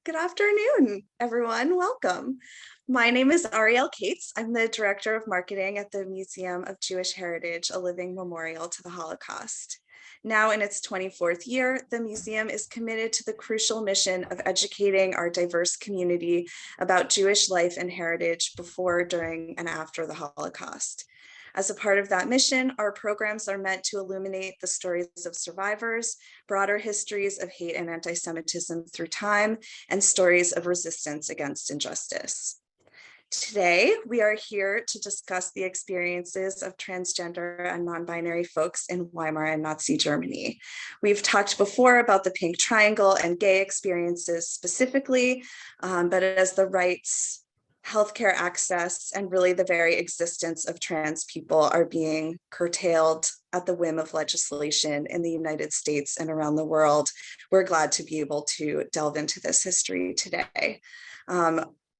Good afternoon, everyone. Welcome. My name is Ariel Cates. I'm the Director of Marketing at the Museum of Jewish Heritage, a living memorial to the Holocaust. Now in its 24th year, the museum is committed to the crucial mission of educating our diverse community about Jewish life and heritage before, during, and after the Holocaust. As a part of that mission, our programs are meant to illuminate the stories of survivors, broader histories of hate and anti-Semitism through time, and stories of resistance against injustice. Today, we are here to discuss the experiences of transgender and non-binary folks in Weimar and Nazi Germany. We've talked before about the pink triangle and gay experiences specifically, but as the rights, healthcare access, and really the very existence of trans people are being curtailed at the whim of legislation in the United States and around the world, we're glad to be able to delve into this history today.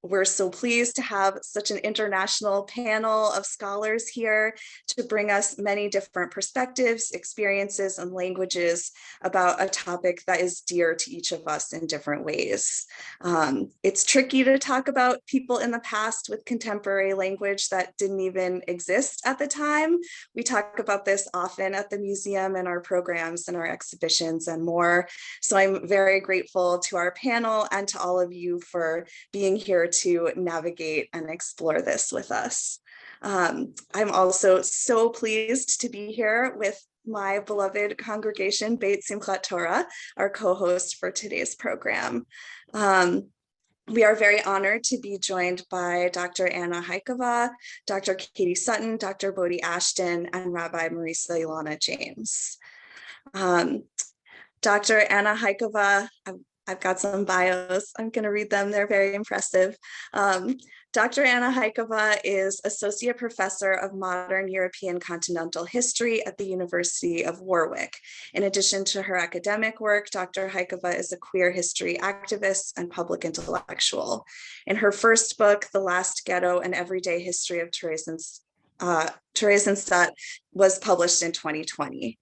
We're so pleased to have such an international panel of scholars here to bring us many different perspectives, experiences, and languages about a topic that is dear to each of us in different ways. It's tricky to talk about people in the past with contemporary language that didn't even exist at the time. We talk about this often at the museum and our programs and our exhibitions and more. So I'm very grateful to our panel and to all of you for being here to navigate and explore this with us. I'm also so pleased to be here with my beloved congregation, Beit Simchat Torah, our co-host for today's program. We are very honored to be joined by Dr. Anna Hykova, Dr. Katie Sutton, Dr. Bodie Ashton, and Rabbi Marisa Elana James. Dr. Anna Hájková, I've got some bios. I'm going to read them. They're very impressive. Dr. Anna Hájková is Associate Professor of Modern European Continental History at the University of Warwick. In addition to her academic work, Dr. Hájková is a queer history activist and public intellectual. In her first book, The Last Ghetto, An Everyday History of Theresienstadt, was published in 2020.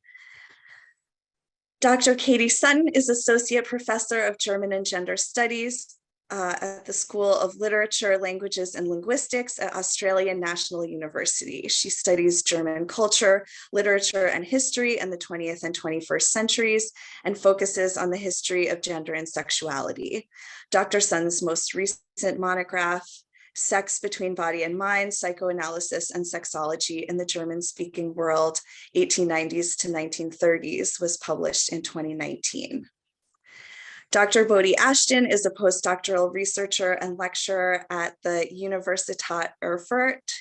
Dr. Katie Sutton is Associate Professor of German and Gender Studies at the School of Literature, Languages, and Linguistics at Australian National University. She studies German culture, literature, and history in the 20th and 21st centuries and focuses on the history of gender and sexuality. Dr. Sutton's most recent monograph, Sex Between Body and Mind, Psychoanalysis and Sexology in the German-Speaking World, 1890s to 1930s, was published in 2019. Dr. Bodie Ashton is a postdoctoral researcher and lecturer at the Universität Erfurt,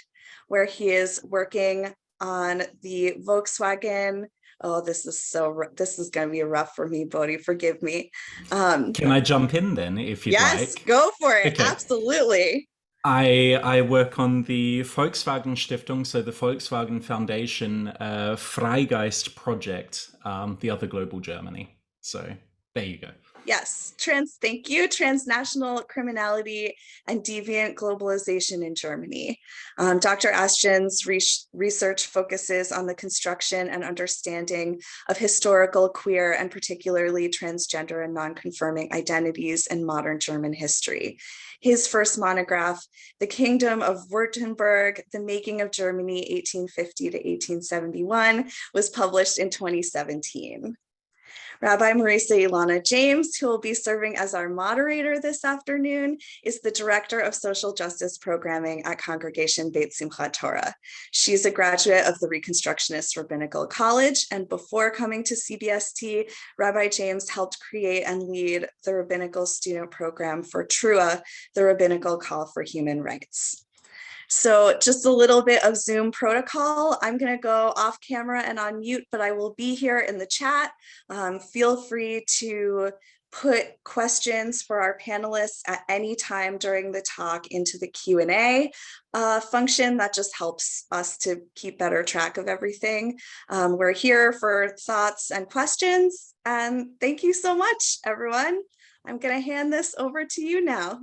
where he is working on the Volkswagen. Oh, this is going to be rough for me, Bodie, forgive me. Can I jump in then, if you'd like? Yes, go for it, okay. Absolutely. I work on the Volkswagen Stiftung, so the Volkswagen Foundation Freigeist project, the other global Germany. So there you go. Yes, thank you. Transnational criminality and deviant globalization in Germany. Dr. Ashton's research focuses on the construction and understanding of historical queer and particularly transgender and non-conforming identities in modern German history. His first monograph, The Kingdom of Württemberg, The Making of Germany, 1850 to 1871, was published in 2017. Rabbi Marisa Elana James, who will be serving as our moderator this afternoon, is the Director of Social Justice Programming at Congregation Beit Simchat Torah. She's a graduate of the Reconstructionist Rabbinical College, and before coming to CBST, Rabbi James helped create and lead the Rabbinical Student Program for TRUA, the Rabbinical Call for Human Rights. So just a little bit of Zoom protocol. I'm going to go off camera and on mute, but I will be here in the chat. Feel free to put questions for our panelists at any time during the talk into the Q&A function. That just helps us to keep better track of everything. We're here for thoughts and questions. And thank you so much, everyone. I'm going to hand this over to you now.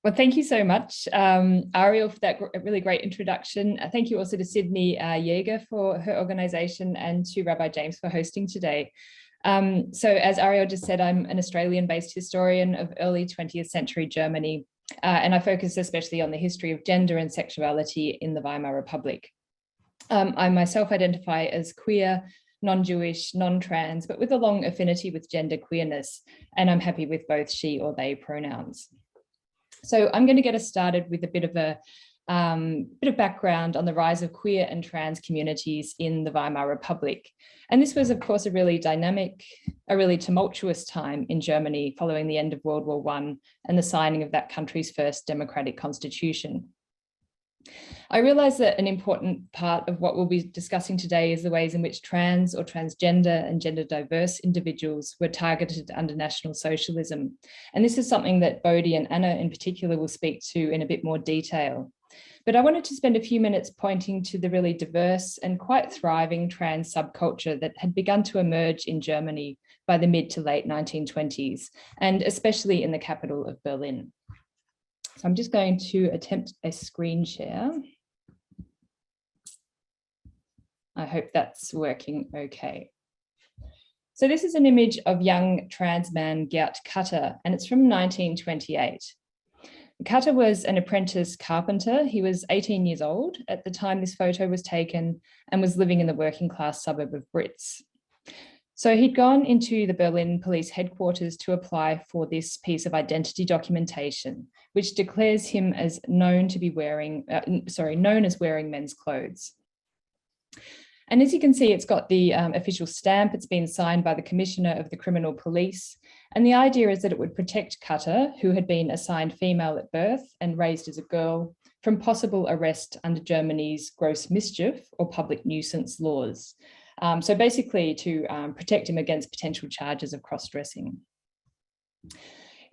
Well, thank you so much, Ariel, for that really great introduction. Thank you also to Sydney Jaeger for her organisation and to Rabbi James for hosting today. So as Ariel just said, I'm an Australian-based historian of early 20th century Germany, and I focus especially on the history of gender and sexuality in the Weimar Republic. I myself identify as queer, non-Jewish, non-trans, but with a long affinity with gender queerness, and I'm happy with both she or they pronouns. So I'm going to get us started with a bit of background on the rise of queer and trans communities in the Weimar Republic. And this was, of course, a really dynamic, a really tumultuous time in Germany following the end of World War I and the signing of that country's first democratic constitution. I realise that an important part of what we'll be discussing today is the ways in which trans or transgender and gender diverse individuals were targeted under National Socialism. And this is something that Bodie and Anna in particular will speak to in a bit more detail. But I wanted to spend a few minutes pointing to the really diverse and quite thriving trans subculture that had begun to emerge in Germany by the mid to late 1920s, and especially in the capital of Berlin. So I'm just going to attempt a screen share. I hope that's working okay. So this is an image of young trans man Gerd Cutter, and it's from 1928. Cutter was an apprentice carpenter. He was 18 years old at the time this photo was taken and was living in the working class suburb of Britz. So he'd gone into the Berlin police headquarters to apply for this piece of identity documentation, which declares him as known as wearing men's clothes. And as you can see, it's got the official stamp. It's been signed by the Commissioner of the Criminal Police. And the idea is that it would protect Cutter, who had been assigned female at birth and raised as a girl, from possible arrest under Germany's gross mischief or public nuisance laws. So basically to protect him against potential charges of cross-dressing.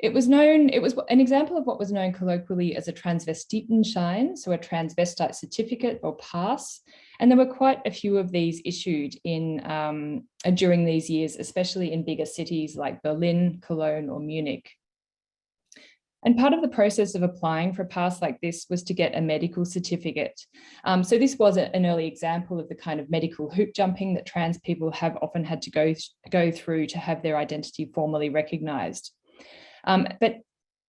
It was an example of what was known colloquially as a Transvestitenschein, so a transvestite certificate or pass. And there were quite a few of these issued during these years, especially in bigger cities like Berlin, Cologne, or Munich. And part of the process of applying for a pass like this was to get a medical certificate. So this was an early example of the kind of medical hoop jumping that trans people have often had to go through to have their identity formally recognised. But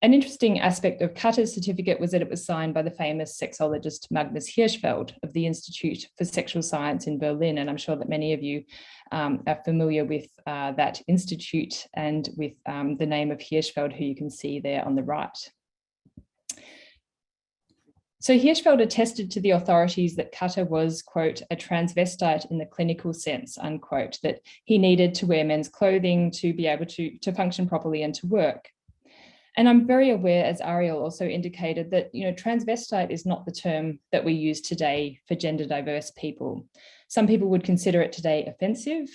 an interesting aspect of Cutter's certificate was that it was signed by the famous sexologist Magnus Hirschfeld of the Institute for Sexual Science in Berlin. And I'm sure that many of you are familiar with that institute and with the name of Hirschfeld, who you can see there on the right. So Hirschfeld attested to the authorities that Cutter was, quote, a transvestite in the clinical sense, unquote, that he needed to wear men's clothing to be able to function properly and to work. And I'm very aware, as Ariel also indicated, that transvestite is not the term that we use today for gender diverse people. Some people would consider it today offensive.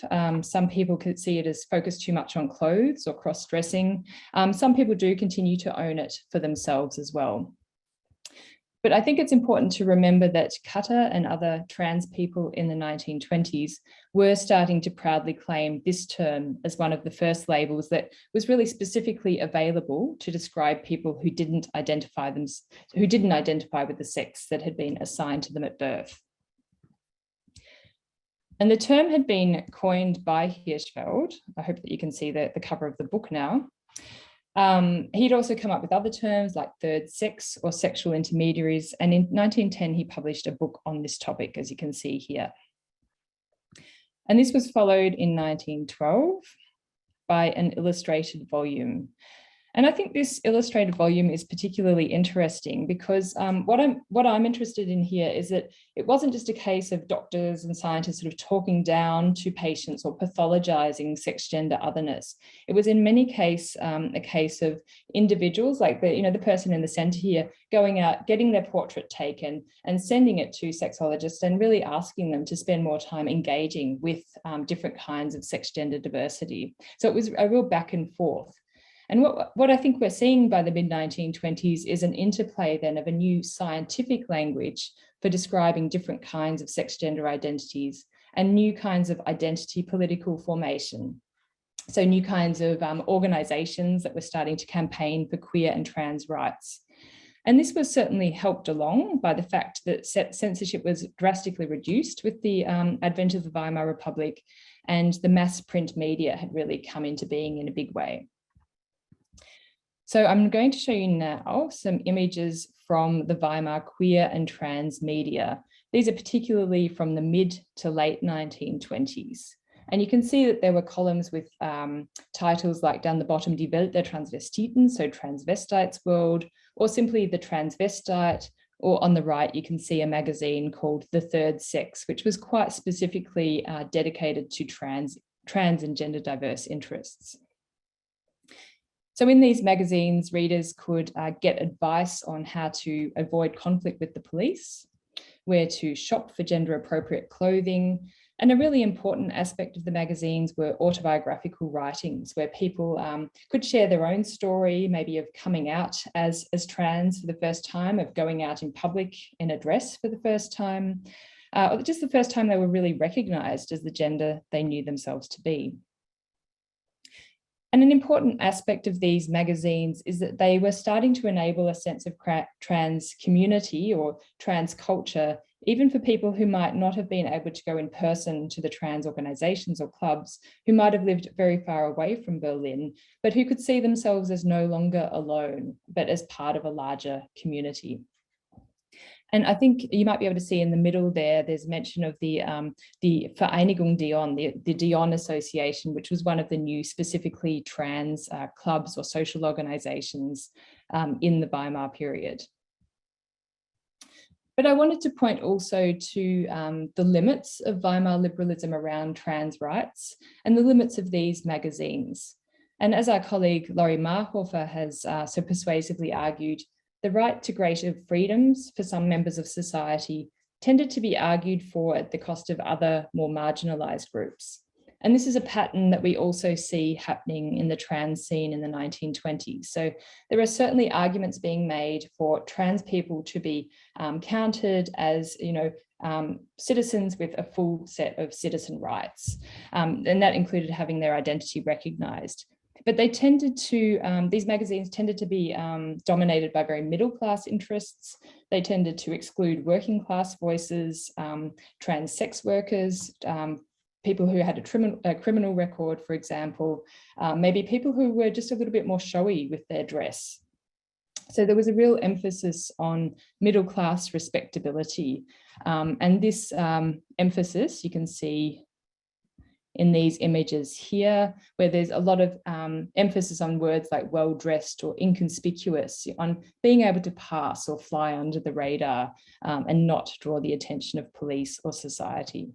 Some people could see it as focused too much on clothes or cross-dressing. Some people do continue to own it for themselves as well. But I think it's important to remember that Cutter and other trans people in the 1920s were starting to proudly claim this term as one of the first labels that was really specifically available to describe people who didn't identify with the sex that had been assigned to them at birth. And the term had been coined by Hirschfeld. I hope that you can see the cover of the book now. He'd also come up with other terms like third sex or sexual intermediaries. And in 1910, he published a book on this topic, as you can see here. And this was followed in 1912 by an illustrated volume. And I think this illustrated volume is particularly interesting because what I'm interested in here is that it wasn't just a case of doctors and scientists sort of talking down to patients or pathologizing sex gender otherness. It was in many cases a case of individuals like the person in the center here going out, getting their portrait taken and sending it to sexologists and really asking them to spend more time engaging with different kinds of sex gender diversity. So it was a real back and forth. And what I think we're seeing by the mid-1920s is an interplay then of a new scientific language for describing different kinds of sex gender identities and new kinds of identity political formation. So new kinds of organizations that were starting to campaign for queer and trans rights. And this was certainly helped along by the fact that censorship was drastically reduced with the advent of the Weimar Republic, and the mass print media had really come into being in a big way. So I'm going to show you now some images from the Weimar queer and trans media. These are particularly from the mid to late 1920s. And you can see that there were columns with titles like down the bottom, Die Welt der Transvestiten, so Transvestites World, or simply The Transvestite, or on the right, you can see a magazine called The Third Sex, which was quite specifically dedicated to trans and gender diverse interests. So in these magazines, readers could get advice on how to avoid conflict with the police, where to shop for gender appropriate clothing. And a really important aspect of the magazines were autobiographical writings, where people could share their own story, maybe of coming out as trans for the first time, of going out in public in a dress for the first time, or just the first time they were really recognized as the gender they knew themselves to be. And an important aspect of these magazines is that they were starting to enable a sense of trans community or trans culture, even for people who might not have been able to go in person to the trans organizations or clubs, who might have lived very far away from Berlin, but who could see themselves as no longer alone, but as part of a larger community. And I think you might be able to see in the middle there, there's mention of the Vereinigung Dion, the Dion Association, which was one of the new specifically trans clubs or social organizations in the Weimar period. But I wanted to point also to the limits of Weimar liberalism around trans rights and the limits of these magazines. And as our colleague Laurie Marhofer has so persuasively argued, the right to greater freedoms for some members of society tended to be argued for at the cost of other more marginalized groups. And this is a pattern that we also see happening in the trans scene in the 1920s. So there are certainly arguments being made for trans people to be counted as, citizens with a full set of citizen rights. And that included having their identity recognized. But they tended to, these magazines tended to be dominated by very middle class interests. They tended to exclude working class voices, trans sex workers, people who had a criminal record, for example, maybe people who were just a little bit more showy with their dress. So there was a real emphasis on middle class respectability. And this emphasis you can see in these images here, where there's a lot of emphasis on words like well-dressed or inconspicuous, on being able to pass or fly under the radar and not draw the attention of police or society.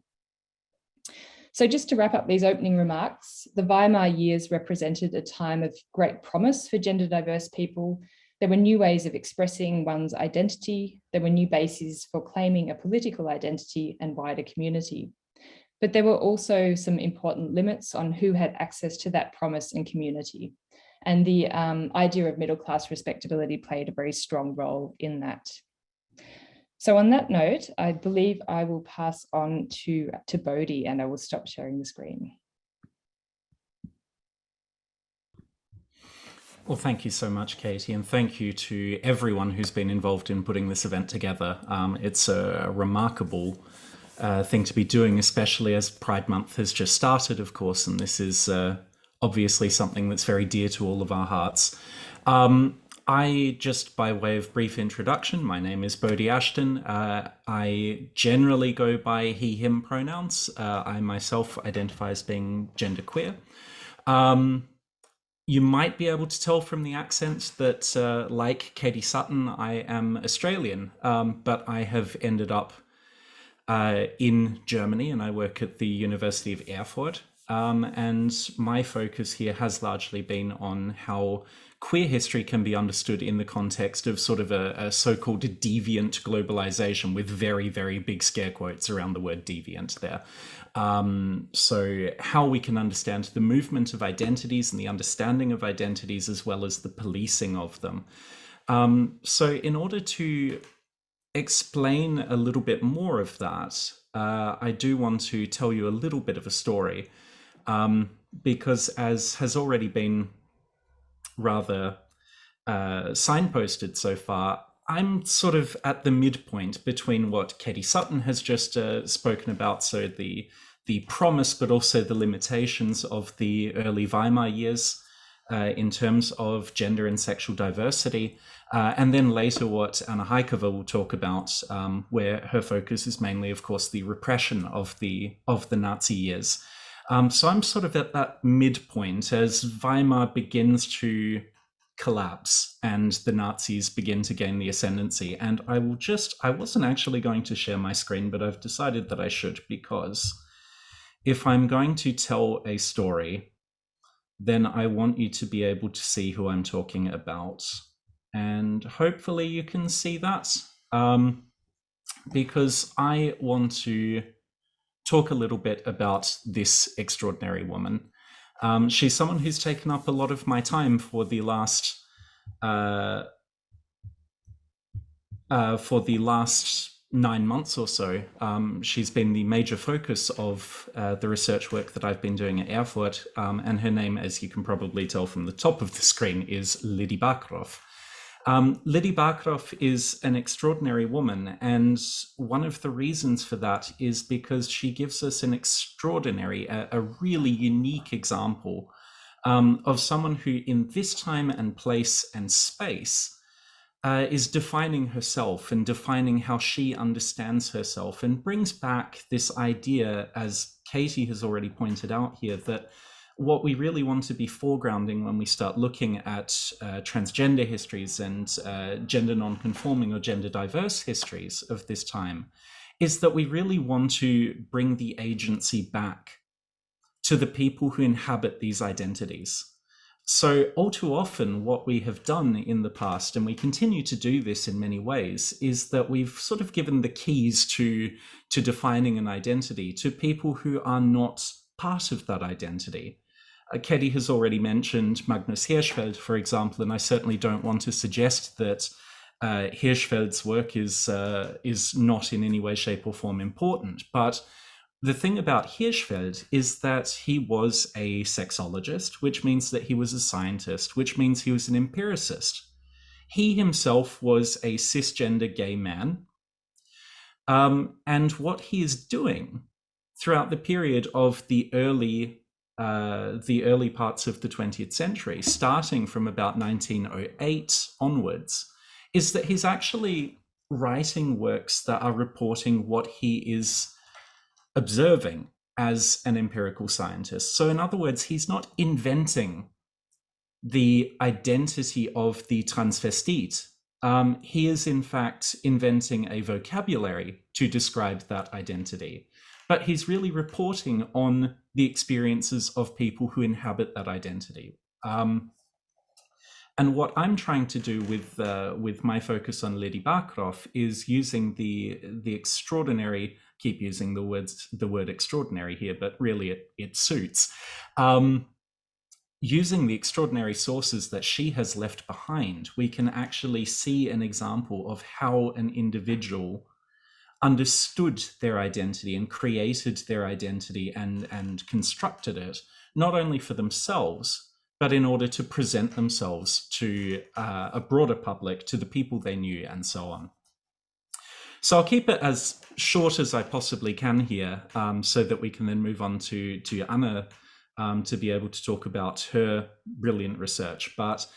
So just to wrap up these opening remarks, the Weimar years represented a time of great promise for gender diverse people. There were new ways of expressing one's identity. There were new bases for claiming a political identity and wider community. But there were also some important limits on who had access to that promise and community. And the idea of middle class respectability played a very strong role in that. So on that note, I believe I will pass on to Bodie, and I will stop sharing the screen. Well, thank you so much, Katie, and thank you to everyone who's been involved in putting this event together. It's a remarkable thing to be doing, especially as Pride Month has just started, of course, and this is obviously something that's very dear to all of our hearts. I, just by way of brief introduction, my name is Bodie Ashton. I generally go by he, him pronouns. I myself identify as being genderqueer. You might be able to tell from the accent that, like Katie Sutton, I am Australian, but I have ended up in Germany, and I work at the University of Erfurt. And my focus here has largely been on how queer history can be understood in the context of sort of a so-called deviant globalization, with very, very big scare quotes around the word deviant there. So how we can understand the movement of identities and the understanding of identities, as well as the policing of them. So in order to explain a little bit more of that, I do want to tell you a little bit of a story, because as has already been rather signposted so far, I'm sort of at the midpoint between what Katie Sutton has just spoken about, so the promise, but also the limitations of the early Weimar years in terms of gender and sexual diversity, and then later what Anna Hykova will talk about, where her focus is mainly, of course, the repression of the Nazi years. So I'm sort of at that midpoint as Weimar begins to collapse and the Nazis begin to gain the ascendancy. And I wasn't actually going to share my screen, but I've decided that I should, because if I'm going to tell a story, then I want you to be able to see who I'm talking about. And hopefully you can see that, because I want to talk a little bit about this extraordinary woman. She's someone who's taken up a lot of my time for the last 9 months or so. She's been the major focus of the research work that I've been doing at Erfurt, and her name, as you can probably tell from the top of the screen, is Liddy Backroof. Liddy Backroof is an extraordinary woman, and one of the reasons for that is because she gives us an extraordinary, a really unique example of someone who in this time and place and space is defining herself and defining how she understands herself, and brings back this idea, as Katie has already pointed out here, that what we really want to be foregrounding when we start looking at transgender histories and gender non-conforming or gender diverse histories of this time is that we really want to bring the agency back to the people who inhabit these identities. So all too often what we have done in the past, and we continue to do this in many ways, is that we've sort of given the keys to defining an identity to people who are not part of that identity. Katie has already mentioned Magnus Hirschfeld, for example, and I certainly don't want to suggest that Hirschfeld's work is not in any way, shape, or form important. But the thing about Hirschfeld is that he was a sexologist, which means that he was a scientist, which means he was an empiricist. He himself was a cisgender gay man. And what he is doing throughout the period of the early parts of the 20th century, starting from about 1908 onwards, is that he's actually writing works that are reporting what he is observing as an empirical scientist. So in other words, he's not inventing the identity of the transvestite. He is in fact inventing a vocabulary to describe that identity. But he's really reporting on the experiences of people who inhabit that identity. And what I'm trying to do with my focus on Liddy Backroof is using the extraordinary, keep using the word extraordinary here, but really it suits, using the extraordinary sources that she has left behind, we can actually see an example of how an individual understood their identity and created their identity and constructed it, not only for themselves, but in order to present themselves to a broader public, to the people they knew, and so on. So I'll keep it as short as I possibly can here, so that we can then move on to Anna to be able to talk about her brilliant research. But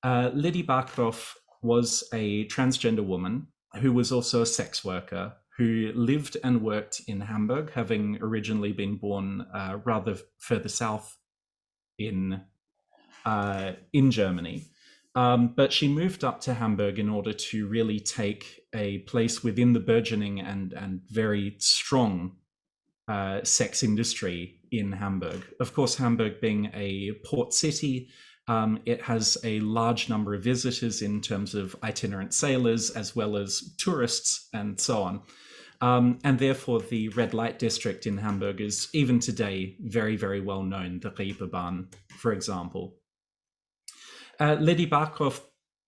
Liddy Backroof was a transgender woman who was also a sex worker, who lived and worked in Hamburg, having originally been born rather further south in Germany. But she moved up to Hamburg in order to really take a place within the burgeoning and very strong sex industry in Hamburg. Of course, Hamburg being a port city, it has a large number of visitors in terms of itinerant sailors as well as tourists and so on. And therefore, the red light district in Hamburg is even today very, very well known, the Reeperbahn, for example. Liddy Backroof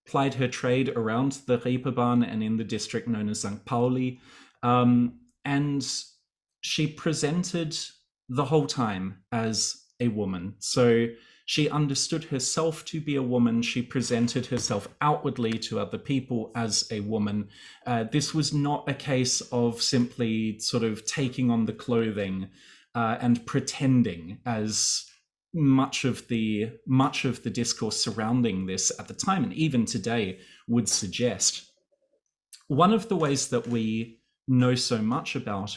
plied her trade around the Reeperbahn and in the district known as St. Pauli, and she presented the whole time as a woman. So she understood herself to be a woman. She presented herself outwardly to other people as a woman. This was not a case of simply sort of taking on the clothing and pretending, as much of the discourse surrounding this at the time and even today would suggest. One of the ways that we know so much about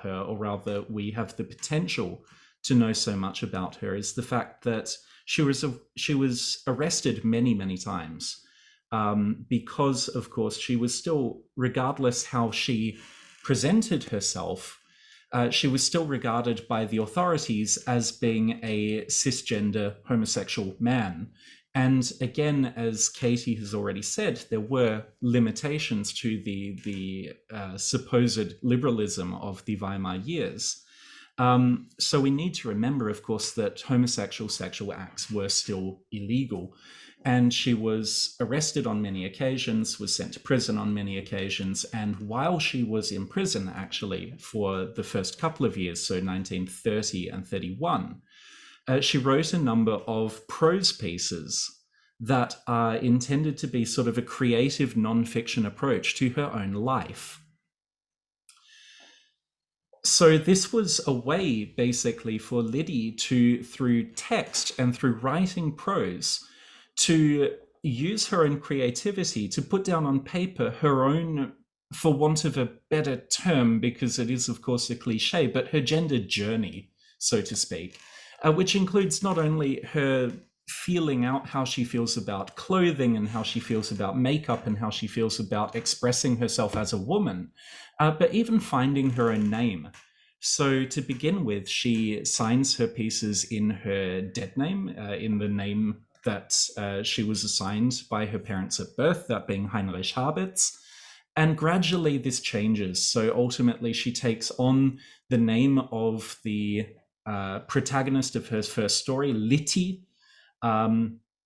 her, or rather we have the potential to know so much about her, is the fact that she was arrested many times, because of course she was still, regardless how she presented herself, she was still regarded by the authorities as being a cisgender homosexual man. And again, as Katie has already said, there were limitations to the supposed liberalism of the Weimar years. So we need to remember, of course, that homosexual sexual acts were still illegal. And she was arrested on many occasions, was sent to prison on many occasions. And while she was in prison, actually, for the first couple of years, so 1930 and 31, she wrote a number of prose pieces that are intended to be sort of a creative non-fiction approach to her own life. So this was a way, basically, for Liddy to, through text and through writing prose, to use her own creativity to put down on paper her own, for want of a better term, because it is, of course, a cliche, but her gender journey, so to speak, which includes not only her feeling out how she feels about clothing and how she feels about makeup and how she feels about expressing herself as a woman, but even finding her own name. So to begin with, she signs her pieces in her dead name, in the name that she was assigned by her parents at birth, that being Heinrich Habitz. And gradually this changes. So ultimately she takes on the name of the protagonist of her first story, Liddy,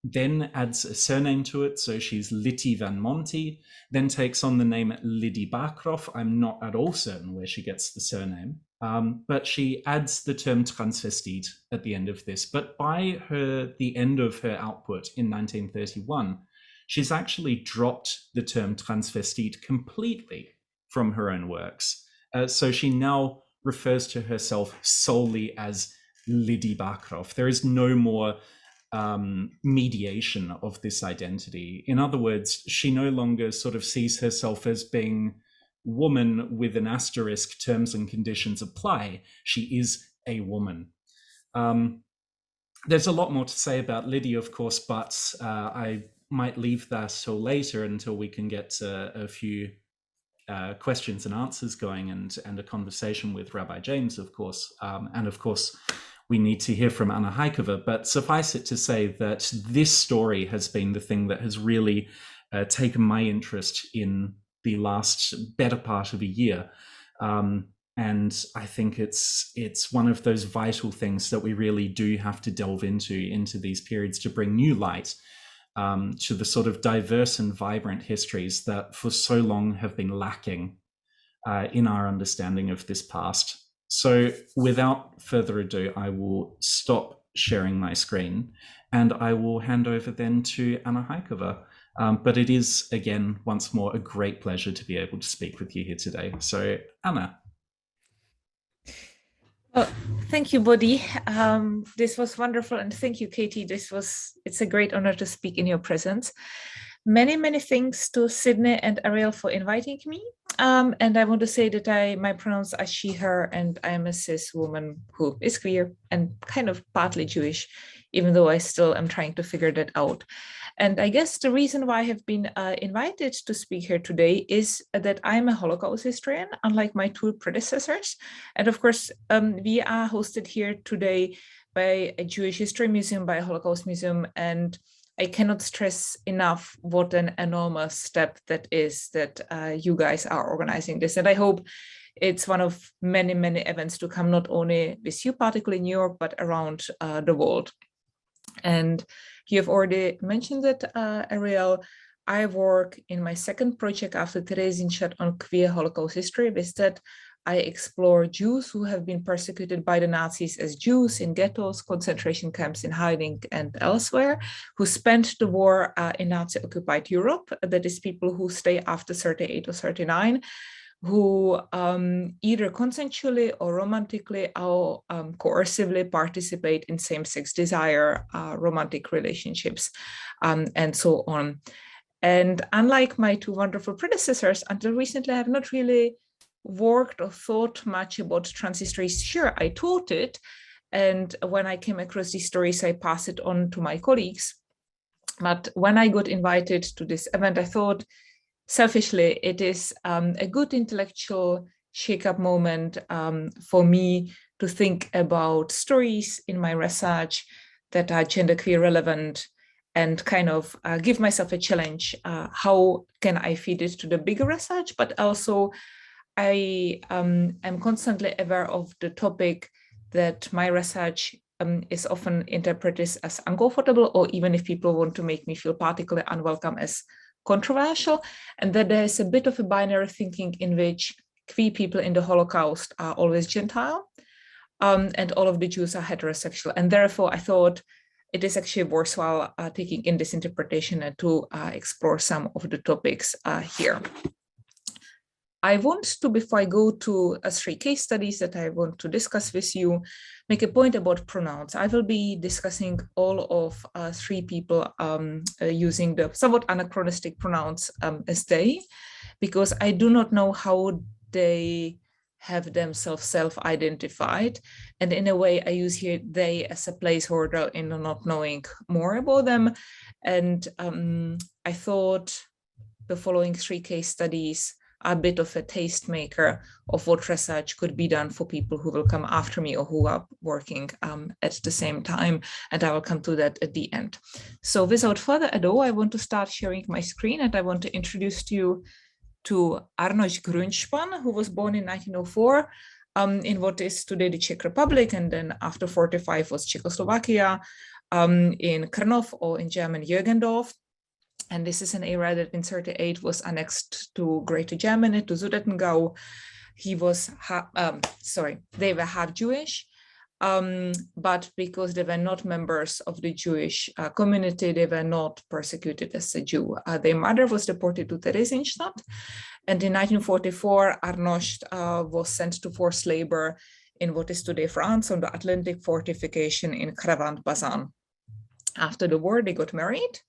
then adds a surname to it, so she's Liddy van Monty, then takes on the name Liddy Backroof. I'm not at all certain where she gets the surname, but she adds the term transvestite at the end of this. But by the end of her output in 1931, she's actually dropped the term transvestite completely from her own works. So she now refers to herself solely as Liddy Backroof. There is no more mediation of this identity. In other words, she no longer sort of sees herself as being woman with an asterisk, terms and conditions apply. She is a woman. There's a lot more to say about Liddy, of course, but I might leave that till later, until we can get a few questions and answers going, and a conversation with Rabbi James, of course. And of course, we need to hear from Hykova, but suffice it to say that this story has been the thing that has really taken my interest in the last better part of a year. And I think it's one of those vital things that we really do have to delve into these periods to bring new light to the sort of diverse and vibrant histories that for so long have been lacking in our understanding of this past. So without further ado, I will stop sharing my screen and I will hand over then to Hykova. But it is, again, once more, a great pleasure to be able to speak with you here today. So Anna. Well, thank you, Bodie. This was wonderful. And thank you, Katie. It's a great honor to speak in your presence. Many thanks to Sydney and Ariel for inviting me. And I want to say that my pronouns are she, her, and I am a cis woman who is queer and kind of partly Jewish, even though I still am trying to figure that out. And I guess the reason why I have been invited to speak here today is that I'm a Holocaust historian, unlike my two predecessors. And of course, we are hosted here today by a Jewish History Museum, by a Holocaust Museum, and I cannot stress enough what an enormous step that is that you guys are organizing this. And I hope it's one of many events to come, not only with you, particularly in New York, but around the world. And you have already mentioned that, Ariel, I work in my second project after Simchat on queer Holocaust history. With that, I explore Jews who have been persecuted by the Nazis as Jews in ghettos, concentration camps in hiding and elsewhere, who spent the war in Nazi-occupied Europe. That is people who stay after 38 or 39, who either consensually or romantically or coercively participate in same-sex desire, romantic relationships, and so on. And unlike my two wonderful predecessors, until recently, I have not really worked or thought much about trans history. Sure, I taught it. And when I came across these stories, I passed it on to my colleagues. But when I got invited to this event, I thought, selfishly, it is a good intellectual shake-up moment for me to think about stories in my research that are genderqueer relevant, and kind of give myself a challenge. How can I feed it to the bigger research? But also, I am constantly aware of the topic that my research is often interpreted as uncomfortable, or even if people want to make me feel particularly unwelcome, as controversial, and that there's a bit of a binary thinking in which queer people in the Holocaust are always Gentile, and all of the Jews are heterosexual. And therefore, I thought it is actually worthwhile taking in this interpretation and to explore some of the topics here. I want to, before I go to 3 case studies that I want to discuss with you, make a point about pronouns. I will be discussing all of 3 people using the somewhat anachronistic pronouns as they, because I do not know how they have themselves self-identified. And in a way, I use here they as a placeholder in not knowing more about them. And I thought the following 3 case studies are a bit of a tastemaker of what research could be done for people who will come after me or who are working at the same time. And I will come to that at the end. So without further ado, I want to start sharing my screen, and I want to introduce you to Arnold Greenspan, who was born in 1904 in what is today the Czech Republic, and then after 45 was Czechoslovakia, in Krnov, or in German Jürgendorf. And this is an area that in 1938 was annexed to Greater Germany, to Sudetengau. He was, they were half Jewish, but because they were not members of the Jewish community, they were not persecuted as a Jew. Their mother was deported to Theresienstadt, and in 1944, Arnold was sent to forced labor in what is today France on the Atlantic fortification in Cravant-Bazin. After the war, they got married.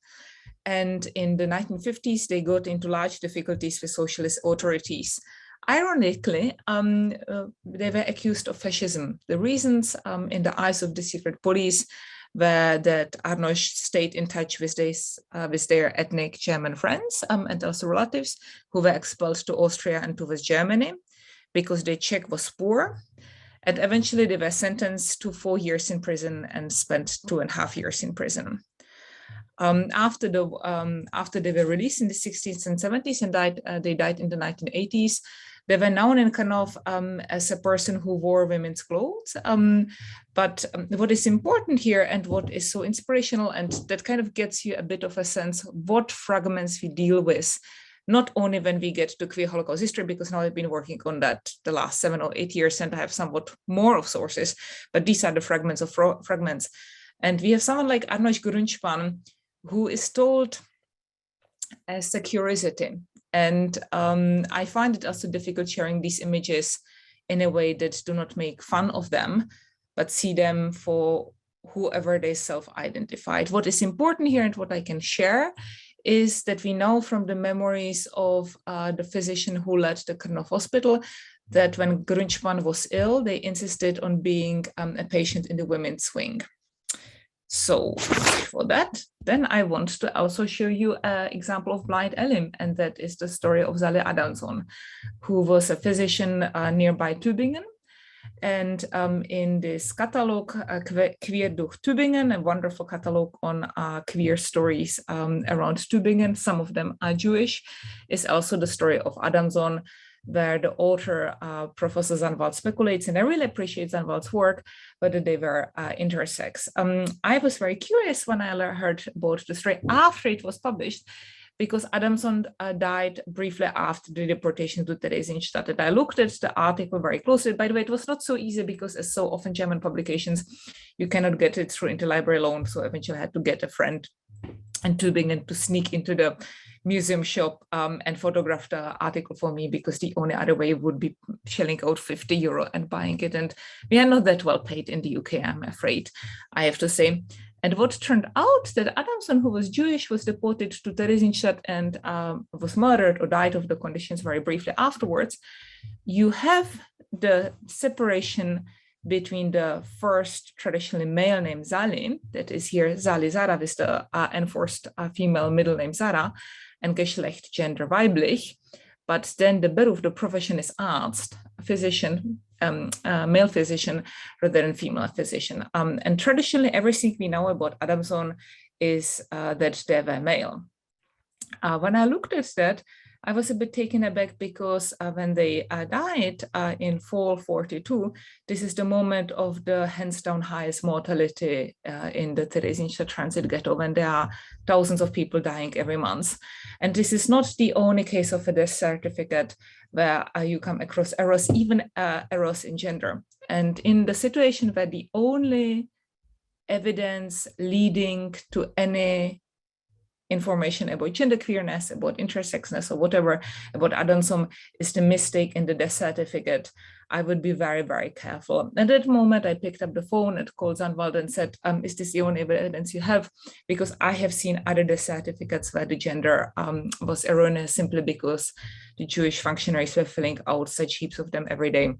And in the 1950s, they got into large difficulties with socialist authorities. Ironically, they were accused of fascism. The reasons in the eyes of the secret police were that Arnold stayed in touch with their ethnic German friends and also relatives who were expelled to Austria and to West Germany because their Czech was poor. And eventually they were sentenced to 4 years in prison and spent 2.5 years in prison. After they were released in the 60s and 70s and they died in the 1980s, they were known in Krnov as a person who wore women's clothes. But what is important here and what is so inspirational, and that kind of gets you a bit of a sense of what fragments we deal with, not only when we get to queer Holocaust history, because now I've been working on that the last 7 or 8 years and I have somewhat more of sources, but these are the fragments of fragments. And we have someone like Arnold Greenspan, who is told as a curiosity. And I find it also difficult sharing these images in a way that do not make fun of them, but see them for whoever they self-identified. What is important here and what I can share is that we know from the memories of the physician who led the Krnov hospital that when Greenspan was ill, they insisted on being a patient in the women's wing. So for that, then I want to also show you an example of blind Elim, and that is the story of Zale Adamson, who was a physician nearby Tübingen. And in this catalog, Queer durch Tübingen, a wonderful catalog on queer stories around Tübingen, some of them are Jewish, is also the story of Adamson, where the author, Professor Zandvoort, speculates, and I really appreciate Zandvoort's work, whether they were intersex. I was very curious when I heard about the story after it was published, because Adamson died briefly after the deportation to Theresienstadt. And I looked at the article very closely. By the way, it was not so easy because, as so often German publications, you cannot get it through interlibrary loan. So eventually I had to get a friend in Tübingen to sneak into the museum shop and photograph the article for me, because the only other way would be shelling out €50 and buying it. And we are not that well paid in the UK, I'm afraid, I have to say. And what turned out that Adamson, who was Jewish, was deported to Theresienstadt and was murdered or died of the conditions very briefly afterwards. You have the separation between the first traditionally male name Zale, that is here Zale Zara with the enforced female middle name Zara, and Geschlecht gender weiblich. But then the Beruf, the profession, is Arzt, physician, male physician rather than female physician. And traditionally, everything we know about Adamson is that they were male. When I looked at that, I was a bit taken aback because when they died in fall 42, this is the moment of the hands down highest mortality in the Theresienstadt transit ghetto, when there are thousands of people dying every month. And this is not the only case of a death certificate where you come across errors, even errors in gender. And in the situation where the only evidence leading to any information about genderqueerness, about intersexness, or whatever about Adamson is the mistake in the death certificate, I would be very, very careful. At that moment, I picked up the phone and called Zandwald and said, is this the only evidence you have? Because I have seen other death certificates where the gender was erroneous simply because the Jewish functionaries were filling out such heaps of them every day.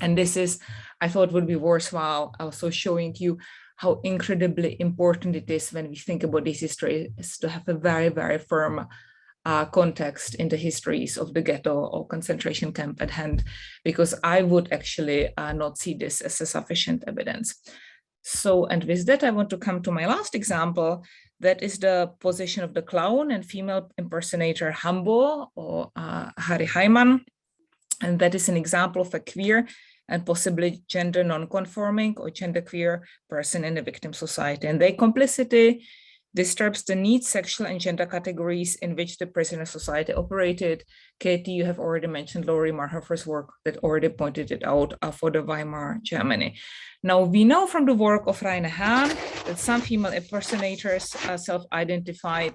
And this is, I thought, would be worthwhile also showing you how incredibly important it is when we think about this history, is to have a very, very firm context in the histories of the ghetto or concentration camp at hand, because I would actually not see this as a sufficient evidence. So, and with that, I want to come to my last example. That is the position of the clown and female impersonator Hambo, or Harry Hyman. And that is an example of a queer and possibly gender non-conforming or genderqueer person in a victim society. And their complicity disturbs the neat sexual and gender categories in which the prisoner society operated. Katie, you have already mentioned Laurie Marhofer's work that already pointed it out for the Weimar Germany. Now, we know from the work of Rainer Hahn that some female impersonators self-identified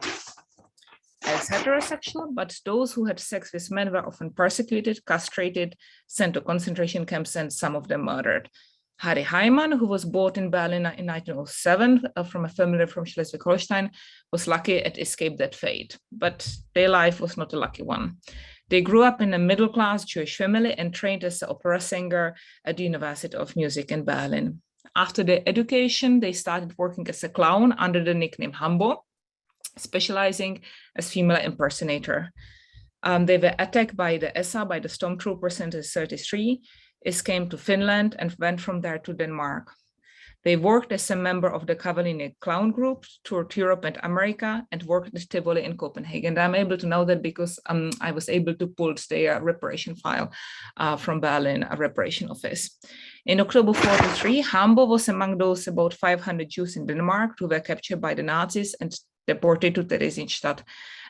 as heterosexual, but those who had sex with men were often persecuted, castrated, sent to concentration camps, and some of them murdered. Harry Hyman, who was born in Berlin in 1907 from a family from Schleswig-Holstein, was lucky and escaped that fate, but their life was not a lucky one. They grew up in a middle-class Jewish family and trained as an opera singer at the University of Music in Berlin. After their education, they started working as a clown under the nickname Hambo, specializing as female impersonator. They were attacked by the SA, by the stormtroopers in 1933, escaped to Finland, and went from there to Denmark. They worked as a member of the Cavallini clown group, toured Europe and America, and worked at Tivoli in Copenhagen. I'm able to know that because I was able to pull their reparation file from Berlin, a reparation office. In October 1943, Hambo was among those about 500 Jews in Denmark who were captured by the Nazis and deported to Theresienstadt.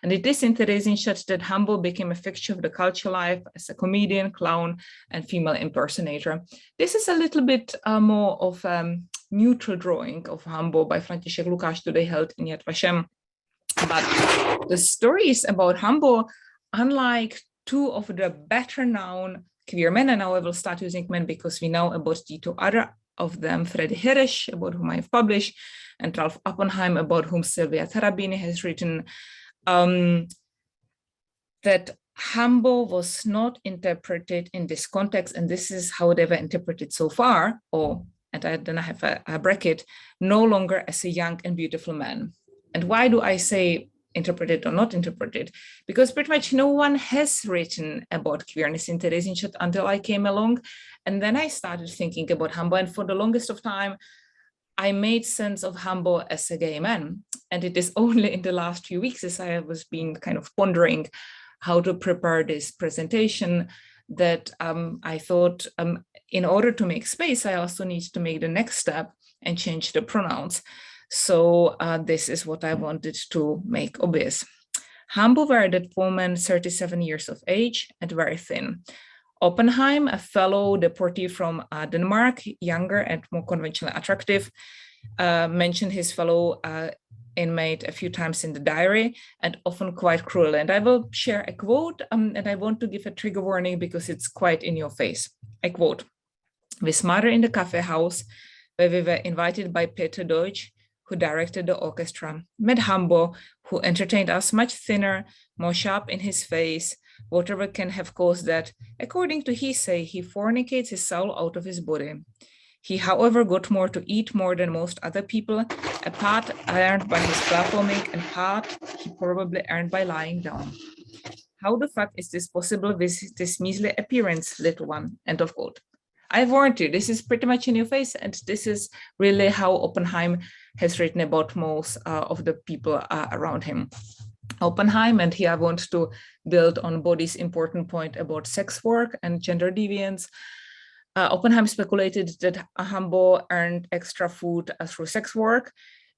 And it is in Theresienstadt that Hambo became a fixture of the cultural life as a comedian, clown, and female impersonator. This is a little bit more of neutral drawing of Hambo by František Lukáš, today held in Yad Vashem. But the stories about Hambo, unlike two of the better known queer men, and now I will start using men because we know about the two other of them, Freddie Hirsch, about whom I have published, and Ralph Oppenheim, about whom Sylvia Tarabini has written, that Hambo was not interpreted in this context, and this is how they were interpreted so far, and then I have a bracket, no longer as a young and beautiful man. And why do I say interpreted or not interpreted? Because pretty much no one has written about queerness in Theresienstadt until I came along. And then I started thinking about Hambo, and for the longest of time, I made sense of Hambo as a gay man. And it is only in the last few weeks, as I was been kind of pondering how to prepare this presentation, that I thought in order to make space, I also need to make the next step and change the pronouns. So this is what I wanted to make obvious. Hambo were at that moment 37 years of age and very thin. Oppenheim, a fellow deportee from Denmark, younger and more conventionally attractive, mentioned his fellow inmate a few times in the diary, and often quite cruel. And I will share a quote, and I want to give a trigger warning because it's quite in your face. I quote, "With mother in the cafe house, where we were invited by Peter Deutsch, who directed the orchestra, met Hambo, who entertained us, much thinner, more sharp in his face, whatever can have caused that. According to he say, he fornicates his soul out of his body. He, however, got more to eat more than most other people, a part earned by his performing and part he probably earned by lying down. How the fuck is this possible with this measly appearance, little one?" End of quote. I warned you, this is pretty much in your face, and this is really how Oppenheim has written about most of the people around him. Oppenheim, and here I want to build on Bodie's important point about sex work and gender deviance. Oppenheim speculated that Hambo earned extra food through sex work,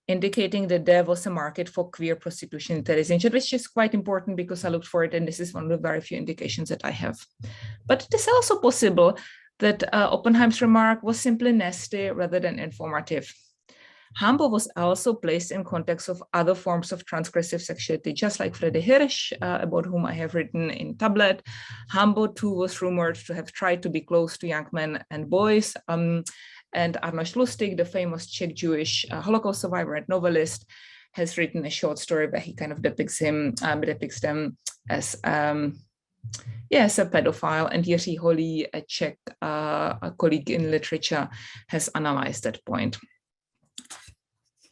indicating that there was a market for queer prostitution in Terezín, which is quite important because I looked for it, and this is one of the very few indications that I have. But it is also possible that Oppenheim's remark was simply nasty rather than informative. Hambo was also placed in context of other forms of transgressive sexuality, just like Friede Hirsch, about whom I have written in Tablet. Hambo too was rumored to have tried to be close to young men and boys. And Arnold Lustig, the famous Czech Jewish Holocaust survivor and novelist, has written a short story where he kind of depicts them as a pedophile, and Jiří Holý, a Czech colleague in literature, has analyzed that point.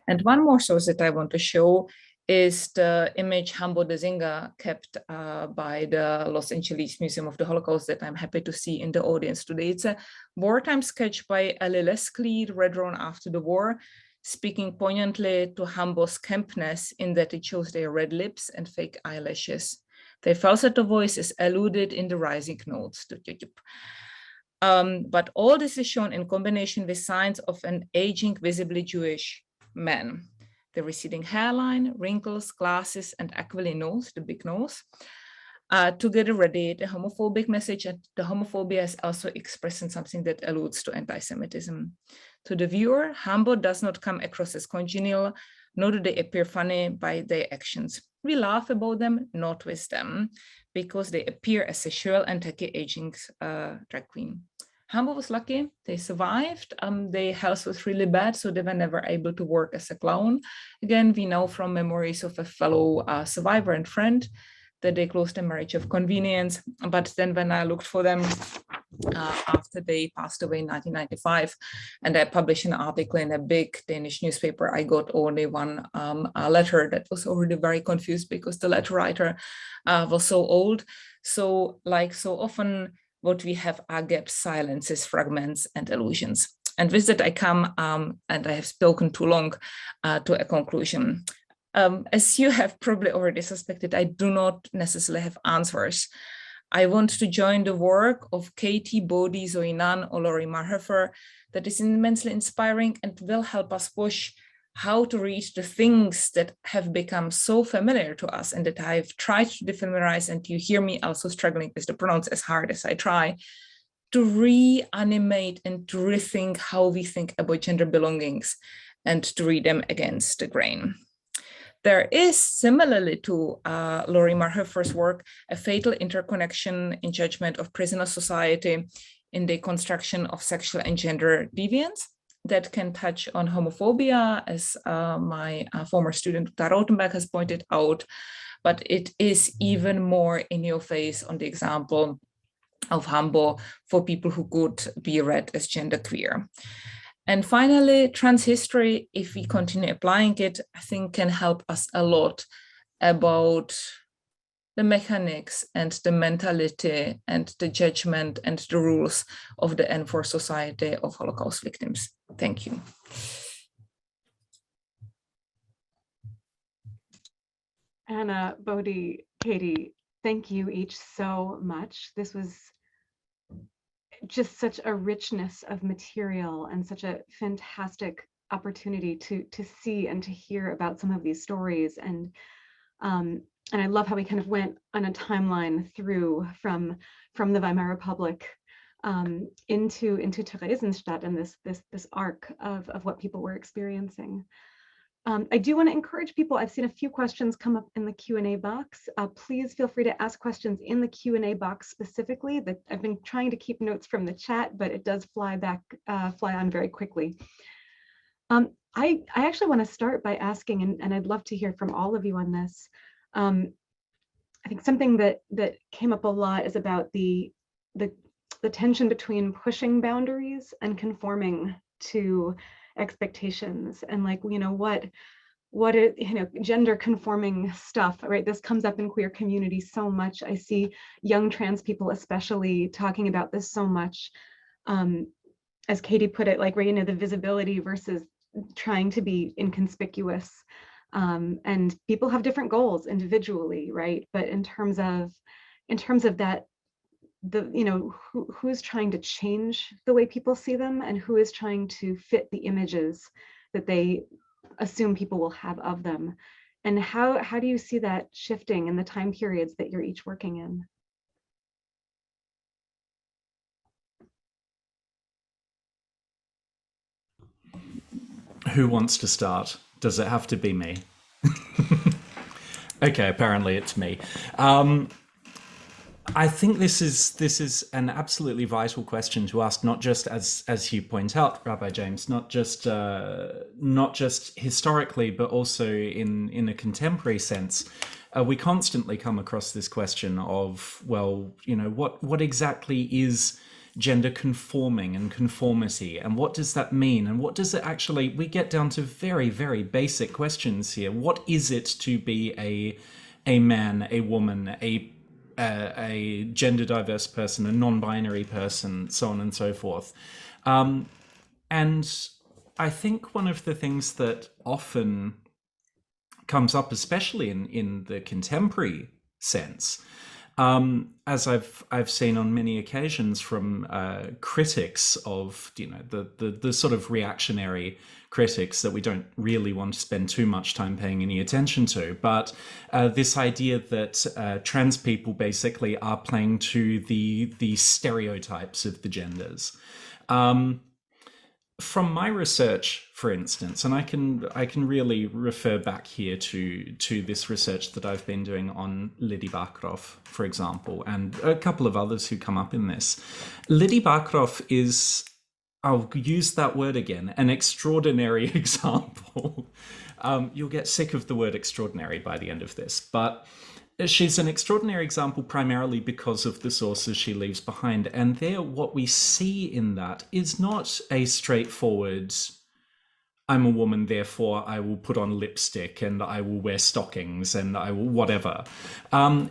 And one more source that I want to show is the image Hambo de Zinga kept by the Los Angeles Museum of the Holocaust that I'm happy to see in the audience today. It's a wartime sketch by Elie Lesclier, redrawn after the war, speaking poignantly to Hambo's campness in that it shows their red lips and fake eyelashes. Their falsetto voice is eluded in the rising notes. But all this is shown in combination with signs of an aging, visibly Jewish man. The receding hairline, wrinkles, glasses, and aquiline nose, the big nose, together radiate a homophobic message, and the homophobia is also expressed in something that alludes to anti-Semitism. To the viewer, Hambo does not come across as congenial, nor do they appear funny by their actions. We laugh about them, not with them, because they appear as a shrill and tacky aging drag queen. Hambo was lucky, they survived. Their health was really bad, so they were never able to work as a clown. Again, we know from memories of a fellow survivor and friend that they closed a marriage of convenience. But then when I looked for them after they passed away in 1995, and I published an article in a big Danish newspaper, I got only one letter that was already very confused because the letter writer was so old. So like so often, what we have are gaps, silences, fragments, and illusions. And with that, I come, and I have spoken too long, to a conclusion. As you have probably already suspected, I do not necessarily have answers. I want to join the work of Katie, Bodie, Zoe Nunn, or Laurie Marhofer that is immensely inspiring and will help us push how to reach the things that have become so familiar to us and that I've tried to defamiliarize, and you hear me also struggling with the pronouns as hard as I try, to reanimate and to rethink how we think about gender belongings and to read them against the grain. There is, similarly to Laurie Marhofer's work, a fatal interconnection in judgment of prisoner society in the construction of sexual and gender deviance that can touch on homophobia, as my former student Uta Rautenberg has pointed out, but it is even more in your face on the example of Hambo for people who could be read as genderqueer. And finally, trans history, if we continue applying it, I think can help us a lot about the mechanics and the mentality and the judgment and the rules of the enforced society of Holocaust victims. Thank you. Anna, Bodie, Katie, thank you each so much. This was just such a richness of material and such a fantastic opportunity to see and to hear about some of these stories. And I love how we kind of went on a timeline through from the Weimar Republic into Theresienstadt and this arc of what people were experiencing. I do want to encourage people. I've seen a few questions come up in the Q&A box. Please feel free to ask questions in the Q&A box specifically. I've been trying to keep notes from the chat, but it does fly on very quickly. I actually want to start by asking, and I'd love to hear from all of you on this. I think something that came up a lot is about the tension between pushing boundaries and conforming to expectations, and like, you know, what it, you know, gender conforming stuff, right? This comes up in queer communities so much. I see young trans people especially talking about this so much. As Katie put it, like, right, you know, the visibility versus trying to be inconspicuous. And people have different goals individually, right? But in terms of that, you know, who's trying to change the way people see them, and who is trying to fit the images that they assume people will have of them, and how do you see that shifting in the time periods that you're each working in? Who wants to start? Does it have to be me? Okay, apparently it's me. I think this is an absolutely vital question to ask, not just as you point out, Rabbi James, not just historically, but also in a contemporary sense. We constantly come across this question of, well, you know, what exactly is gender conforming and conformity, and what does that mean, and what does it actually, we get down to very, very basic questions here. What is it to be a man, a woman, a gender diverse person, a non-binary person, so on and so forth? And I think one of the things that often comes up, especially in the contemporary sense, as I've seen on many occasions from critics of, you know, the sort of reactionary critics that we don't really want to spend too much time paying any attention to, but this idea that trans people basically are playing to the stereotypes of the genders. From my research, for instance, and I can really refer back here to this research that I've been doing on Liddy Backroof, for example, and a couple of others who come up in this. Liddy Backroof is, I'll use that word again, an extraordinary example. You'll get sick of the word extraordinary by the end of this, but she's an extraordinary example primarily because of the sources she leaves behind. And there, what we see in that is not a straightforward, I'm a woman, therefore I will put on lipstick and I will wear stockings and I will whatever.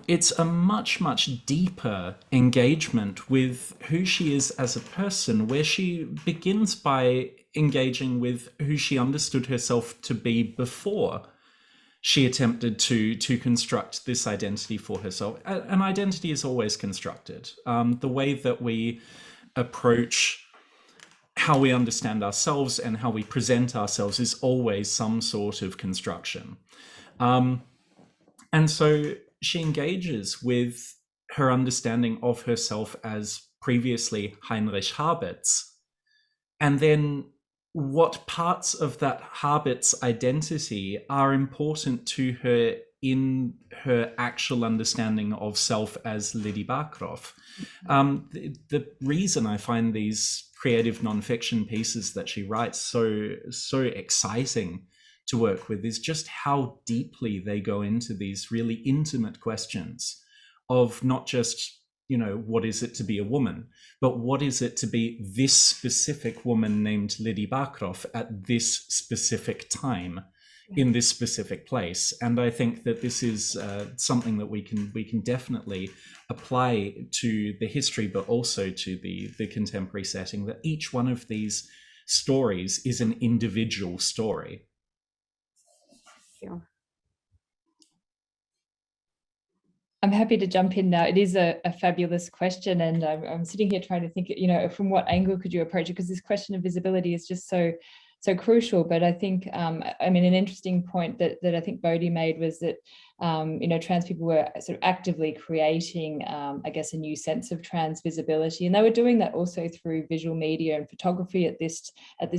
It's a much, much deeper engagement with who she is as a person, where she begins by engaging with who she understood herself to be before she attempted to construct this identity for herself. An identity is always constructed. The way that we approach how we understand ourselves and how we present ourselves is always some sort of construction. And so she engages with her understanding of herself as previously Heinrich Habitz, and then what parts of that Habitz identity are important to her in her actual understanding of self as Liddy Backroof. The reason I find these creative nonfiction pieces that she writes so exciting to work with is just how deeply they go into these really intimate questions of not just, you know, what is it to be a woman, but what is it to be this specific woman named Liddy Backroof at this specific time in this specific place. And I think that this is something that we can definitely apply to the history, but also to the contemporary setting, that each one of these stories is an individual story. Thank you. I'm happy to jump in now. It is a fabulous question, and I'm sitting here trying to think, you know, from what angle could you approach it? Because this question of visibility is just so so crucial. But I think, I mean, an interesting point that I think Bodie made was that, you know, trans people were sort of actively creating, I guess, a new sense of trans visibility, and they were doing that also through visual media and photography at this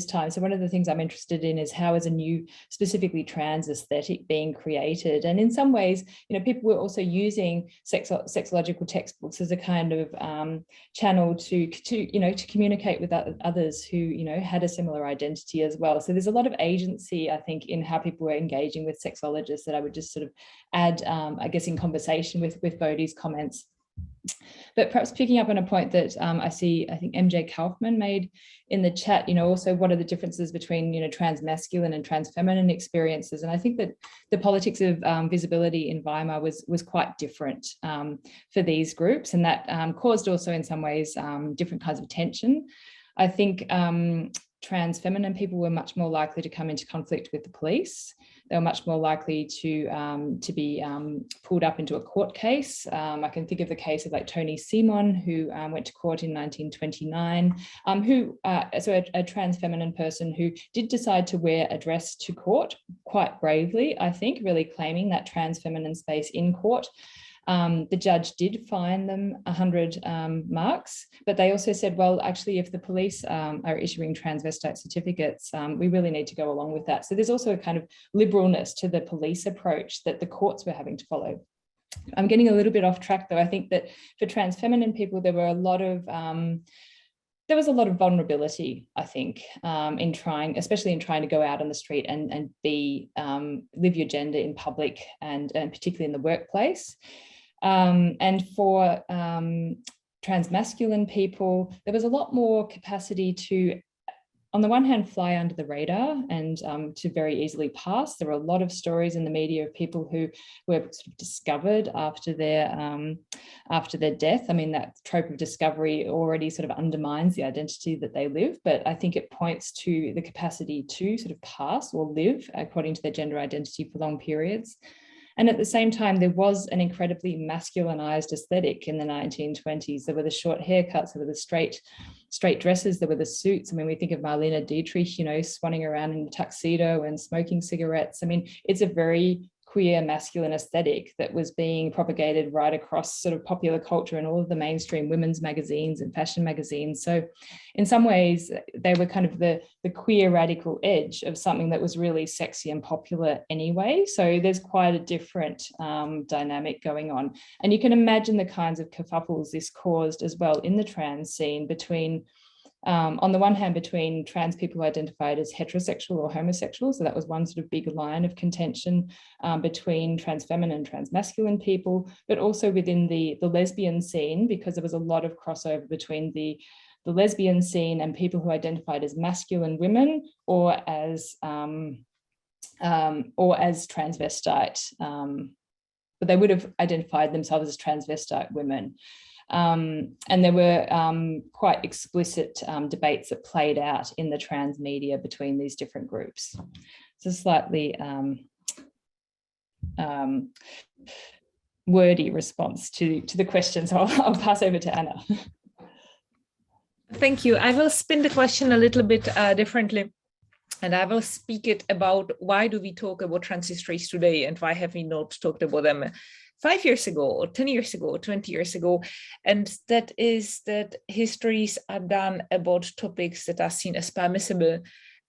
time. So one of the things I'm interested in is how is a new, specifically trans aesthetic being created, and in some ways, you know, people were also using sexological textbooks as a kind of channel to you know, to communicate with others who, you know, had a similar identity as well. So there's a lot of agency, I think, in how people were engaging with sexologists that I would just sort of add, I guess, in conversation with Bodie's comments. But perhaps picking up on a point that I think MJ Kaufman made in the chat, you know, also what are the differences between, you know, trans masculine and trans feminine experiences? And I think that the politics of visibility in Weimar was quite different for these groups, and that caused also in some ways different kinds of tension. I think trans feminine people were much more likely to come into conflict with the police. They were much more likely to be pulled up into a court case. I can think of the case of like Tony Simon, who went to court in 1929, so a trans feminine person who did decide to wear a dress to court quite bravely, I think, really claiming that trans feminine space in court. The judge did fine them 100 marks, but they also said, well, actually, if the police are issuing transvestite certificates, we really need to go along with that. So there's also a kind of liberalness to the police approach that the courts were having to follow. I'm getting a little bit off track, though. I think that for trans feminine people, there was a lot of vulnerability, I think, especially in trying to go out on the street and live your gender in public and particularly in the workplace. And for trans masculine people, there was a lot more capacity to, on the one hand, fly under the radar and to very easily pass. There were a lot of stories in the media of people who were sort of discovered after their death. I mean, that trope of discovery already sort of undermines the identity that they live, but I think it points to the capacity to sort of pass or live according to their gender identity for long periods. And at the same time, there was an incredibly masculinized aesthetic in the 1920s. There were the short haircuts, there were the straight dresses, there were the suits. I mean, we think of Marlene Dietrich, you know, swanning around in a tuxedo and smoking cigarettes. I mean, it's a very queer masculine aesthetic that was being propagated right across sort of popular culture and all of the mainstream women's magazines and fashion magazines. So in some ways, they were kind of the queer radical edge of something that was really sexy and popular anyway. So there's quite a different dynamic going on. And you can imagine the kinds of kerfuffles this caused as well in the trans scene between on the one hand, between trans people who identified as heterosexual or homosexual. So that was one sort of big line of contention between trans feminine and trans masculine people, but also within the lesbian scene, because there was a lot of crossover between the lesbian scene and people who identified as masculine women or as transvestite, but they would have identified themselves as transvestite women. And there were quite explicit debates that played out in the trans media between these different groups. It's a slightly wordy response to the question, so I'll pass over to Anna. Thank you. I will spin the question a little bit differently. And I will speak it about why do we talk about trans histories today and why have we not talked about them 5 years ago or 10 years ago or 20 years ago. And that is that histories are done about topics that are seen as permissible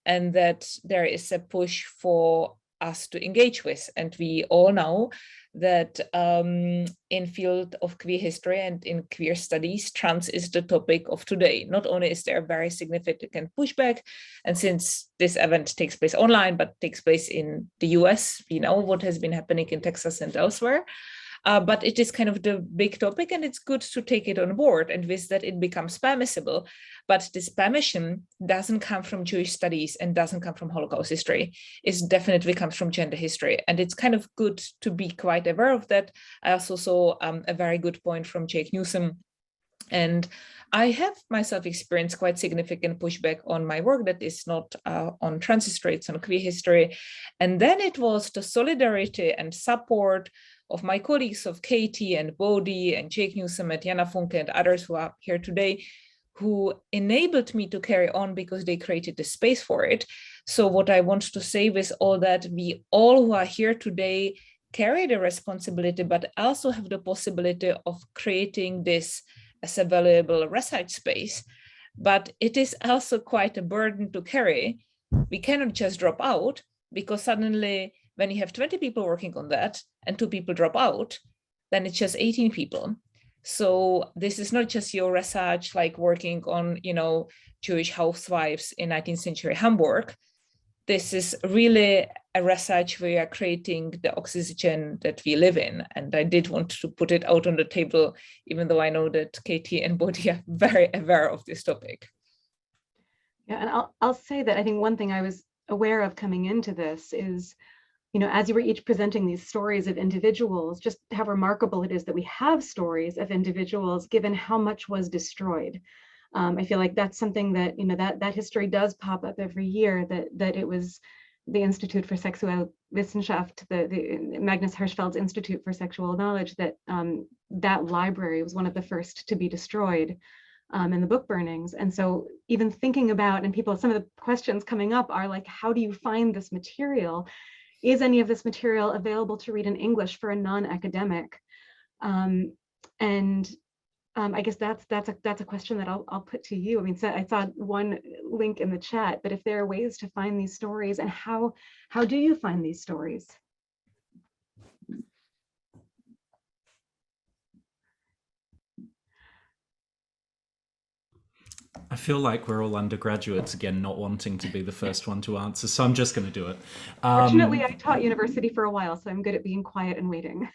and that there is a push for us to engage with. And we all know that in field of queer history and in queer studies, trans is the topic of today. Not only is there a very significant pushback, and since this event takes place online, but takes place in the US, we know what has been happening in Texas and elsewhere, but it is kind of the big topic and it's good to take it on board, and with that it becomes permissible. But this permission doesn't come from Jewish studies and doesn't come from Holocaust history. It definitely comes from gender history, and it's kind of good to be quite aware of that. I also saw a very good point from Jake Newsom, and I have myself experienced quite significant pushback on my work that is not on trans history, it's on queer history. And then it was the solidarity and support of my colleagues, of Katie and Bodie and Jake Newsom and Jana Funke and others who are here today, who enabled me to carry on because they created the space for it. So what I want to say with all that, we all who are here today carry the responsibility, but also have the possibility of creating this as a valuable research space. But it is also quite a burden to carry. We cannot just drop out, because suddenly when you have 20 people working on that and 2 people drop out, then it's just 18 people. So this is not just your research, like working on, Jewish housewives in 19th century Hamburg. This is really a research where we are creating the oxygen that we live in. And I did want to put it out on the table, even though I know that Katie and Bodie are very aware of this topic. Yeah, and I'll say that I think one thing I was aware of coming into this is, as you were each presenting these stories of individuals, just how remarkable it is that we have stories of individuals given how much was destroyed. I feel like that's something that, that history does pop up every year, that it was the Institute for Sexualwissenschaft, the Magnus Hirschfeld's Institute for Sexual Knowledge, that that library was one of the first to be destroyed in the book burnings. And so even thinking about, and some of the questions coming up are like, how do you find this material? Is any of this material available to read in English for a non-academic? I guess that's a question that I'll put to you. I mean, so I saw one link in the chat, but if there are ways to find these stories, and how do you find these stories? I feel like we're all undergraduates again, not wanting to be the first one to answer, so I'm just going to do it. Fortunately, I taught university for a while, so I'm good at being quiet and waiting.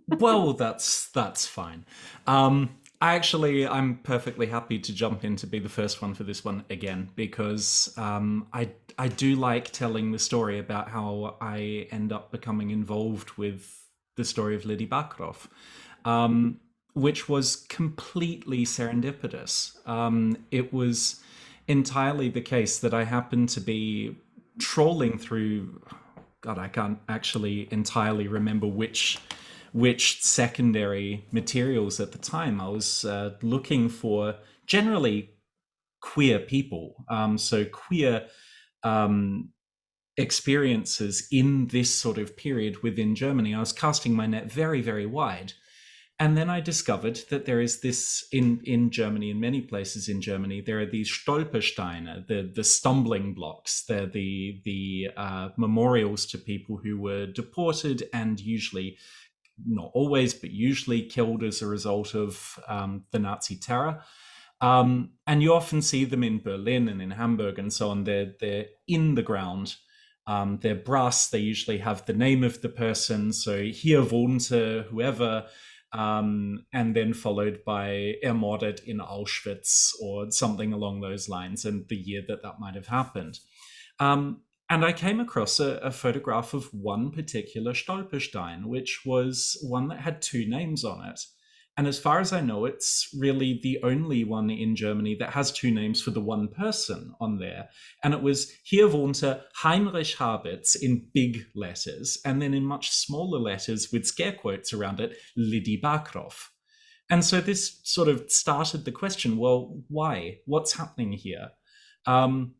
Well, that's fine. I'm perfectly happy to jump in to be the first one for this one again, because I do like telling the story about how I end up becoming involved with the story of Liddy Backroof, which was completely serendipitous. It was entirely the case that I happened to be trawling through, God, I can't actually entirely remember which secondary materials at the time. I was looking for generally queer people, so queer experiences in this sort of period within Germany. I was casting my net very, very wide. And then I discovered that there is this in Germany, in many places in Germany, there are these Stolpersteine, the stumbling blocks. They're the memorials to people who were deported and usually, not always, but usually killed as a result of the Nazi terror. And you often see them in Berlin and in Hamburg and so on. They're in the ground. They're brass. They usually have the name of the person. So hier wohnte whoever, and then followed by ermordet in Auschwitz or something along those lines, and the year that might have happened. And I came across a photograph of one particular Stolperstein, which was one that had 2 names on it. And as far as I know, it's really the only one in Germany that has 2 names for the one person on there. And it was hier wohnte Heinrich Habitz in big letters, and then in much smaller letters with scare quotes around it, Liddy Backroof. And so this sort of started the question, well, why? What's happening here? And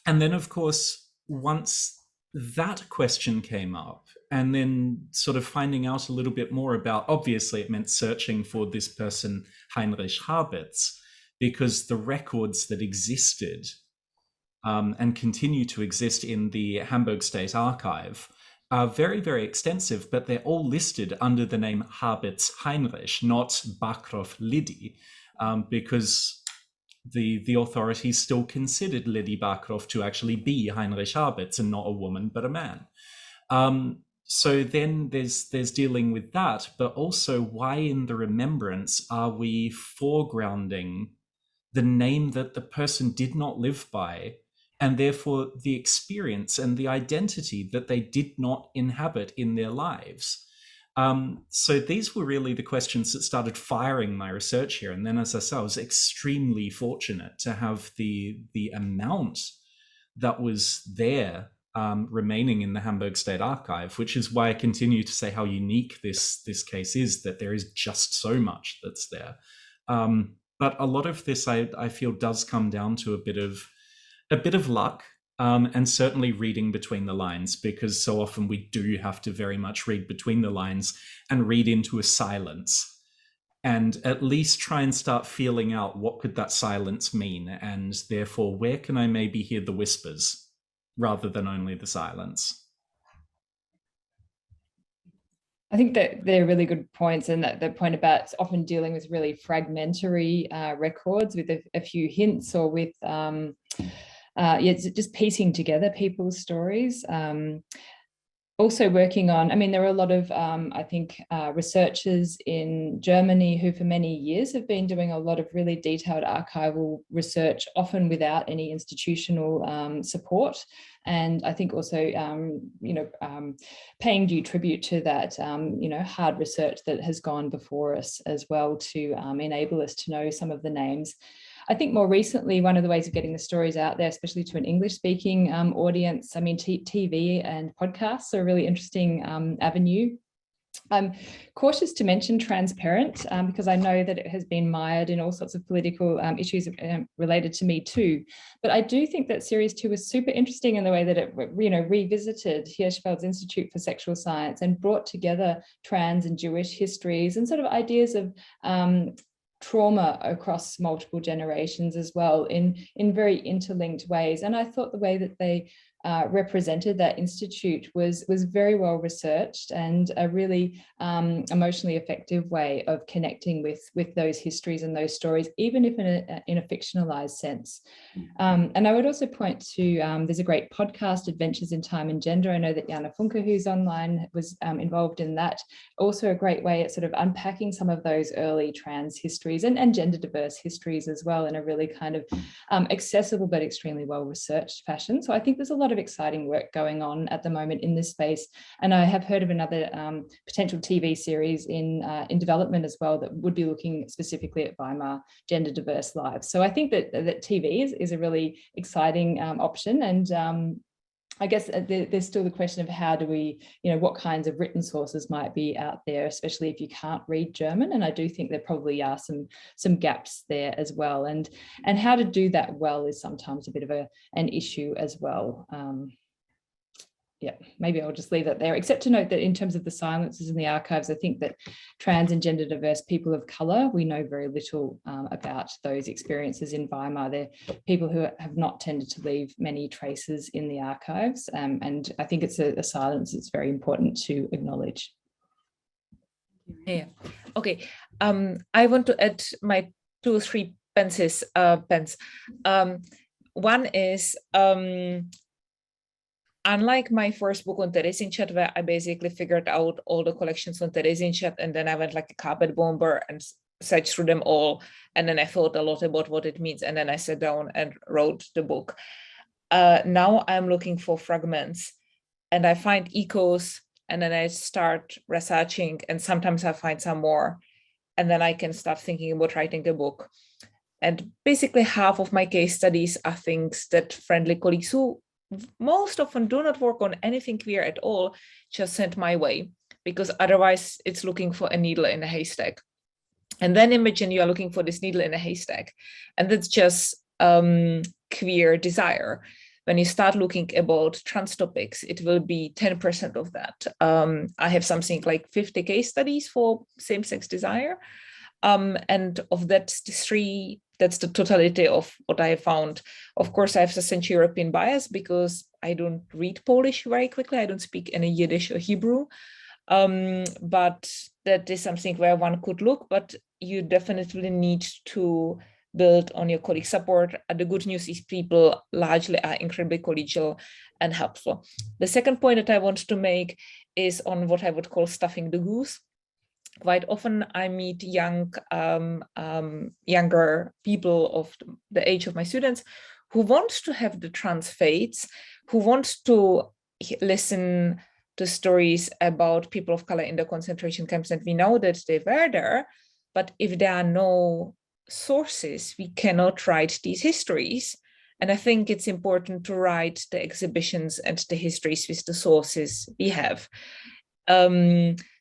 then, of course, once that question came up, and then sort of finding out a little bit more about, obviously it meant searching for this person, Heinrich Habitz, because the records that existed and continue to exist in the Hamburg State Archive are very, very extensive, but they're all listed under the name Habitz Heinrich, not Backroof Liddy, because the authorities still considered Liddy Backroof to actually be Heinrich Habitz and not a woman, but a man. So then there's dealing with that, but also why in the remembrance are we foregrounding the name that the person did not live by, and therefore the experience and the identity that they did not inhabit in their lives? So these were really the questions that started firing my research here. And then, as I said, I was extremely fortunate to have the amount that was there remaining in the Hamburg State Archive, which is why I continue to say how unique this case is, that there is just so much that's there. But a lot of this, I feel, does come down to a bit of luck, and certainly reading between the lines, because so often we do have to very much read between the lines and read into a silence, and at least try and start feeling out what could that silence mean, and therefore where can I maybe hear the whispers rather than only the silence. I think that they're really good points, and that the point about often dealing with really fragmentary records with a few hints, or with just piecing together people's stories. Also working on, I mean, there are a lot of, I think, researchers in Germany who for many years have been doing a lot of really detailed archival research, often without any institutional support. And I think also, paying due tribute to that, hard research that has gone before us as well, to enable us to know some of the names. I think more recently, one of the ways of getting the stories out there, especially to an English-speaking audience, I mean, TV and podcasts are a really interesting avenue. I'm cautious to mention transparent because I know that it has been mired in all sorts of political issues related to Me Too. But I do think that Series 2 was super interesting in the way that it, revisited Hirschfeld's Institute for Sexual Science and brought together trans and Jewish histories and sort of ideas of trauma across multiple generations as well, in very interlinked ways. And I thought the way that they represented that institute was very well researched, and a really emotionally effective way of connecting with those histories and those stories, even if in a fictionalized sense. And I would also point to, there's a great podcast, Adventures in Time and Gender. I know that Jana Funke, who's online, was involved in that. Also a great way at sort of unpacking some of those early trans histories and gender diverse histories as well, in a really kind of accessible but extremely well researched fashion. So I think there's a lot of exciting work going on at the moment in this space. And I have heard of another potential TV series in development as well, that would be looking specifically at Weimar gender diverse lives. So I think that TV is a really exciting option. And I guess there's still the question of how do we, what kinds of written sources might be out there, especially if you can't read German. And I do think there probably are some gaps there as well. And how to do that well is sometimes a bit of an issue as well. Yeah, maybe I'll just leave that there, except to note that in terms of the silences in the archives, I think that trans and gender diverse people of colour, we know very little about those experiences in Weimar. They're people who have not tended to leave many traces in the archives. And I think it's a silence that's very important to acknowledge. Yeah, okay. I want to add my 2 or 3 pens. One is, unlike my first book on Simchat, where I basically figured out all the collections on Simchat, and then I went like a carpet bomber and searched through them all, and then I thought a lot about what it means, and then I sat down and wrote the book. Now I'm looking for fragments, and I find echoes, and then I start researching, and sometimes I find some more, and then I can start thinking about writing a book. And basically half of my case studies are things that friendly colleagues who most often do not work on anything queer at all just sent my way, because otherwise it's looking for a needle in a haystack. And then imagine you are looking for this needle in a haystack, and that's just queer desire. When you start looking about trans topics, it will be 10% of that. I have something like 50 case studies for same-sex desire. And of that 3, that's the totality of what I found. Of course, I have a Central European bias because I don't read Polish very quickly. I don't speak any Yiddish or Hebrew. But that is something where one could look, but you definitely need to build on your colleague support. The good news is people largely are incredibly collegial and helpful. The second point that I want to make is on what I would call stuffing the goose. Quite often I meet younger people of the age of my students who want to have the trans faiths, who want to listen to stories about people of color in the concentration camps, and we know that they were there, but if there are no sources, we cannot write these histories. And I think it's important to write the exhibitions and the histories with the sources we have.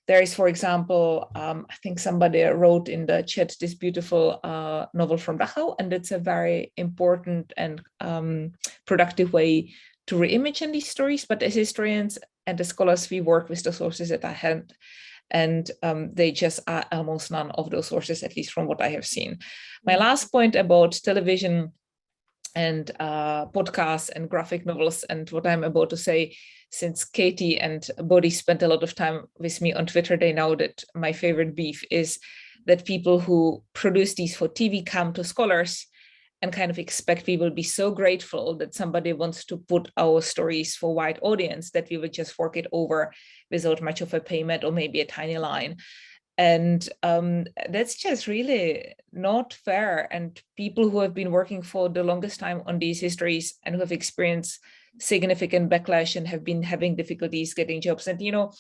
there is, for example, I think somebody wrote in the chat this beautiful novel from Dachau, and it's a very important and productive way to reimagine these stories. But as historians and as scholars, we work with the sources that I had, and they just are almost none of those sources, at least from what I have seen. My last point about television and podcasts and graphic novels, and what I'm about to say, since Katie and Bodie spent a lot of time with me on Twitter, they know that my favorite beef is that people who produce these for TV come to scholars and kind of expect we will be so grateful that somebody wants to put our stories for wide audience that we would just fork it over without much of a payment or maybe a tiny line. And that's just really not fair. And people who have been working for the longest time on these histories and who have experienced significant backlash and have been having difficulties getting jobs. And, you know,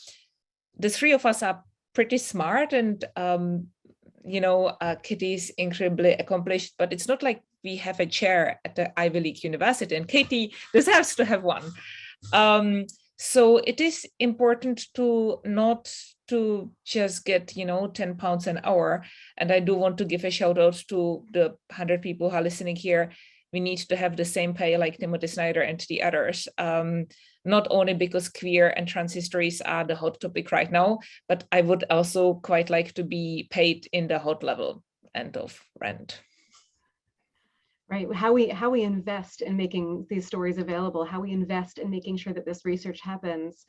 the three of us are pretty smart, and, you know, Kitty's incredibly accomplished, but it's not like we have a chair at the Ivy League university, and Katie deserves to have one. So it is important to not to just get, you know, £10 an hour. And I do want to give a shout out to the 100 people who are listening here. We need to have the same pay like Timothy Snyder and the others, not only because queer and trans histories are the hot topic right now, but I would also quite like to be paid in the hot level end of rent. Right, how we invest in making these stories available, how we invest in making sure that this research happens.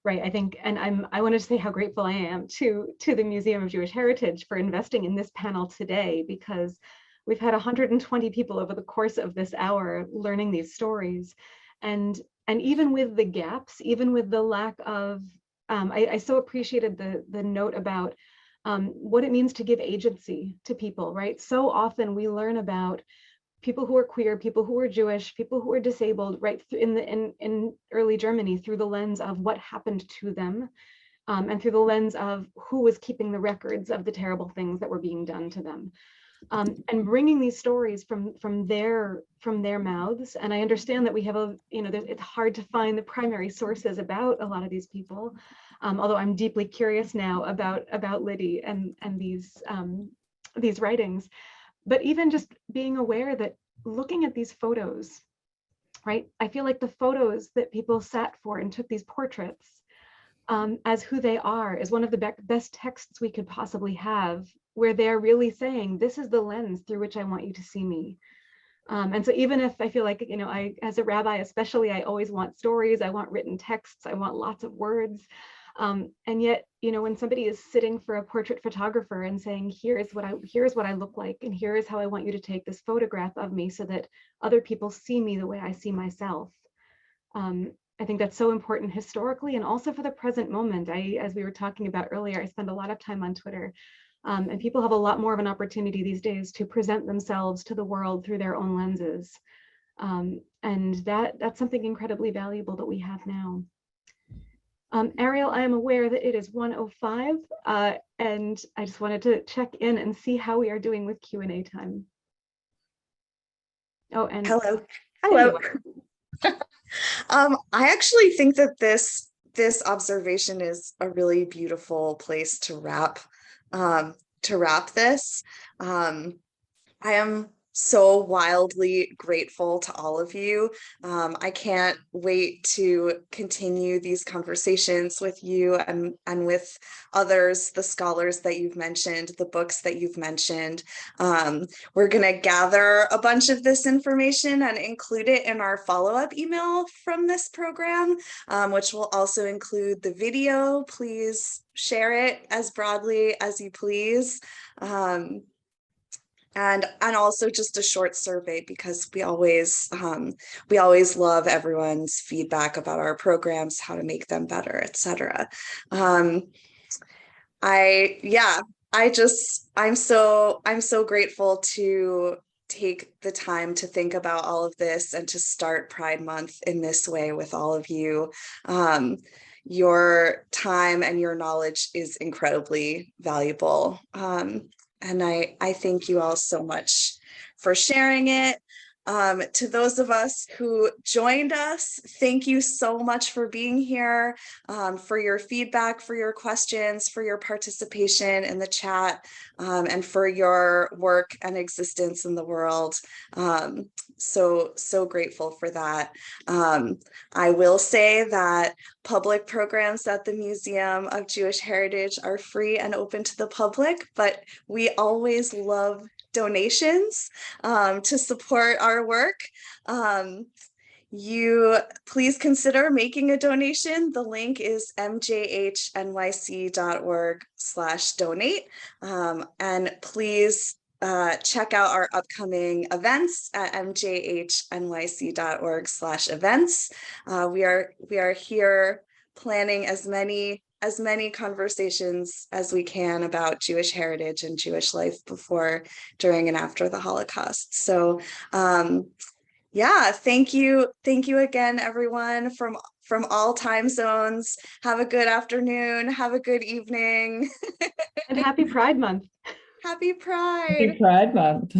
Right, I think, and I wanted to say how grateful I am to the Museum of Jewish Heritage for investing in this panel today, because we've had 120 people over the course of this hour learning these stories. And even with the gaps, even with the lack of, I so appreciated the note about what it means to give agency to people, right? So often we learn about people who are queer, people who are Jewish, people who are disabled, right, in early Germany through the lens of what happened to them, and through the lens of who was keeping the records of the terrible things that were being done to them. And bringing these stories from their mouths. And I understand that we have it's hard to find the primary sources about a lot of these people, although I'm deeply curious now about Liddy and these writings. But even just being aware that looking at these photos, right? I feel like the photos that people sat for and took these portraits as who they are is one of the best texts we could possibly have, where they're really saying, this is the lens through which I want you to see me. And so even if I feel like, you know, I, as a rabbi especially, I always want stories, I want written texts, I want lots of words. And yet, you know, when somebody is sitting for a portrait photographer and saying, here's what I look like, and here is how I want you to take this photograph of me so that other people see me the way I see myself. I think that's so important historically, and also for the present moment. As we were talking about earlier, I spend a lot of time on Twitter, and people have a lot more of an opportunity these days to present themselves to the world through their own lenses. And that's something incredibly valuable that we have now. Ariel, I am aware that it is 1:05, and I just wanted to check in and see how we are doing with Q&A time. Oh, and Hello. I Hello. actually think that this observation is a really beautiful place to wrap this. I am so wildly grateful to all of you. I can't wait to continue these conversations with you and with others, the scholars that you've mentioned, the books that you've mentioned. We're going to gather a bunch of this information and include it in our follow-up email from this program, which will also include the video. Please share it as broadly as you please. And also just a short survey, because we always love everyone's feedback about our programs, how to make them better, etc. I'm so grateful to take the time to think about all of this and to start Pride Month in this way with all of you. Your time and your knowledge is incredibly valuable. And I thank you all so much for sharing it. To those of us who joined us, thank you so much for being here, for your feedback, for your questions, for your participation in the chat, and for your work and existence in the world. So grateful for that. I will say that public programs at the Museum of Jewish Heritage are free and open to the public, but we always love donations to support our work. You please consider making a donation. The link is mjhnyc.org/donate. And please check out our upcoming events at mjhnyc.org/events. We are here planning as many conversations as we can about Jewish heritage and Jewish life before, during, and after the Holocaust. So yeah, thank you again, everyone from all time zones. Have a good afternoon, have a good evening. And happy Pride Month. Happy Pride. Happy Pride Month.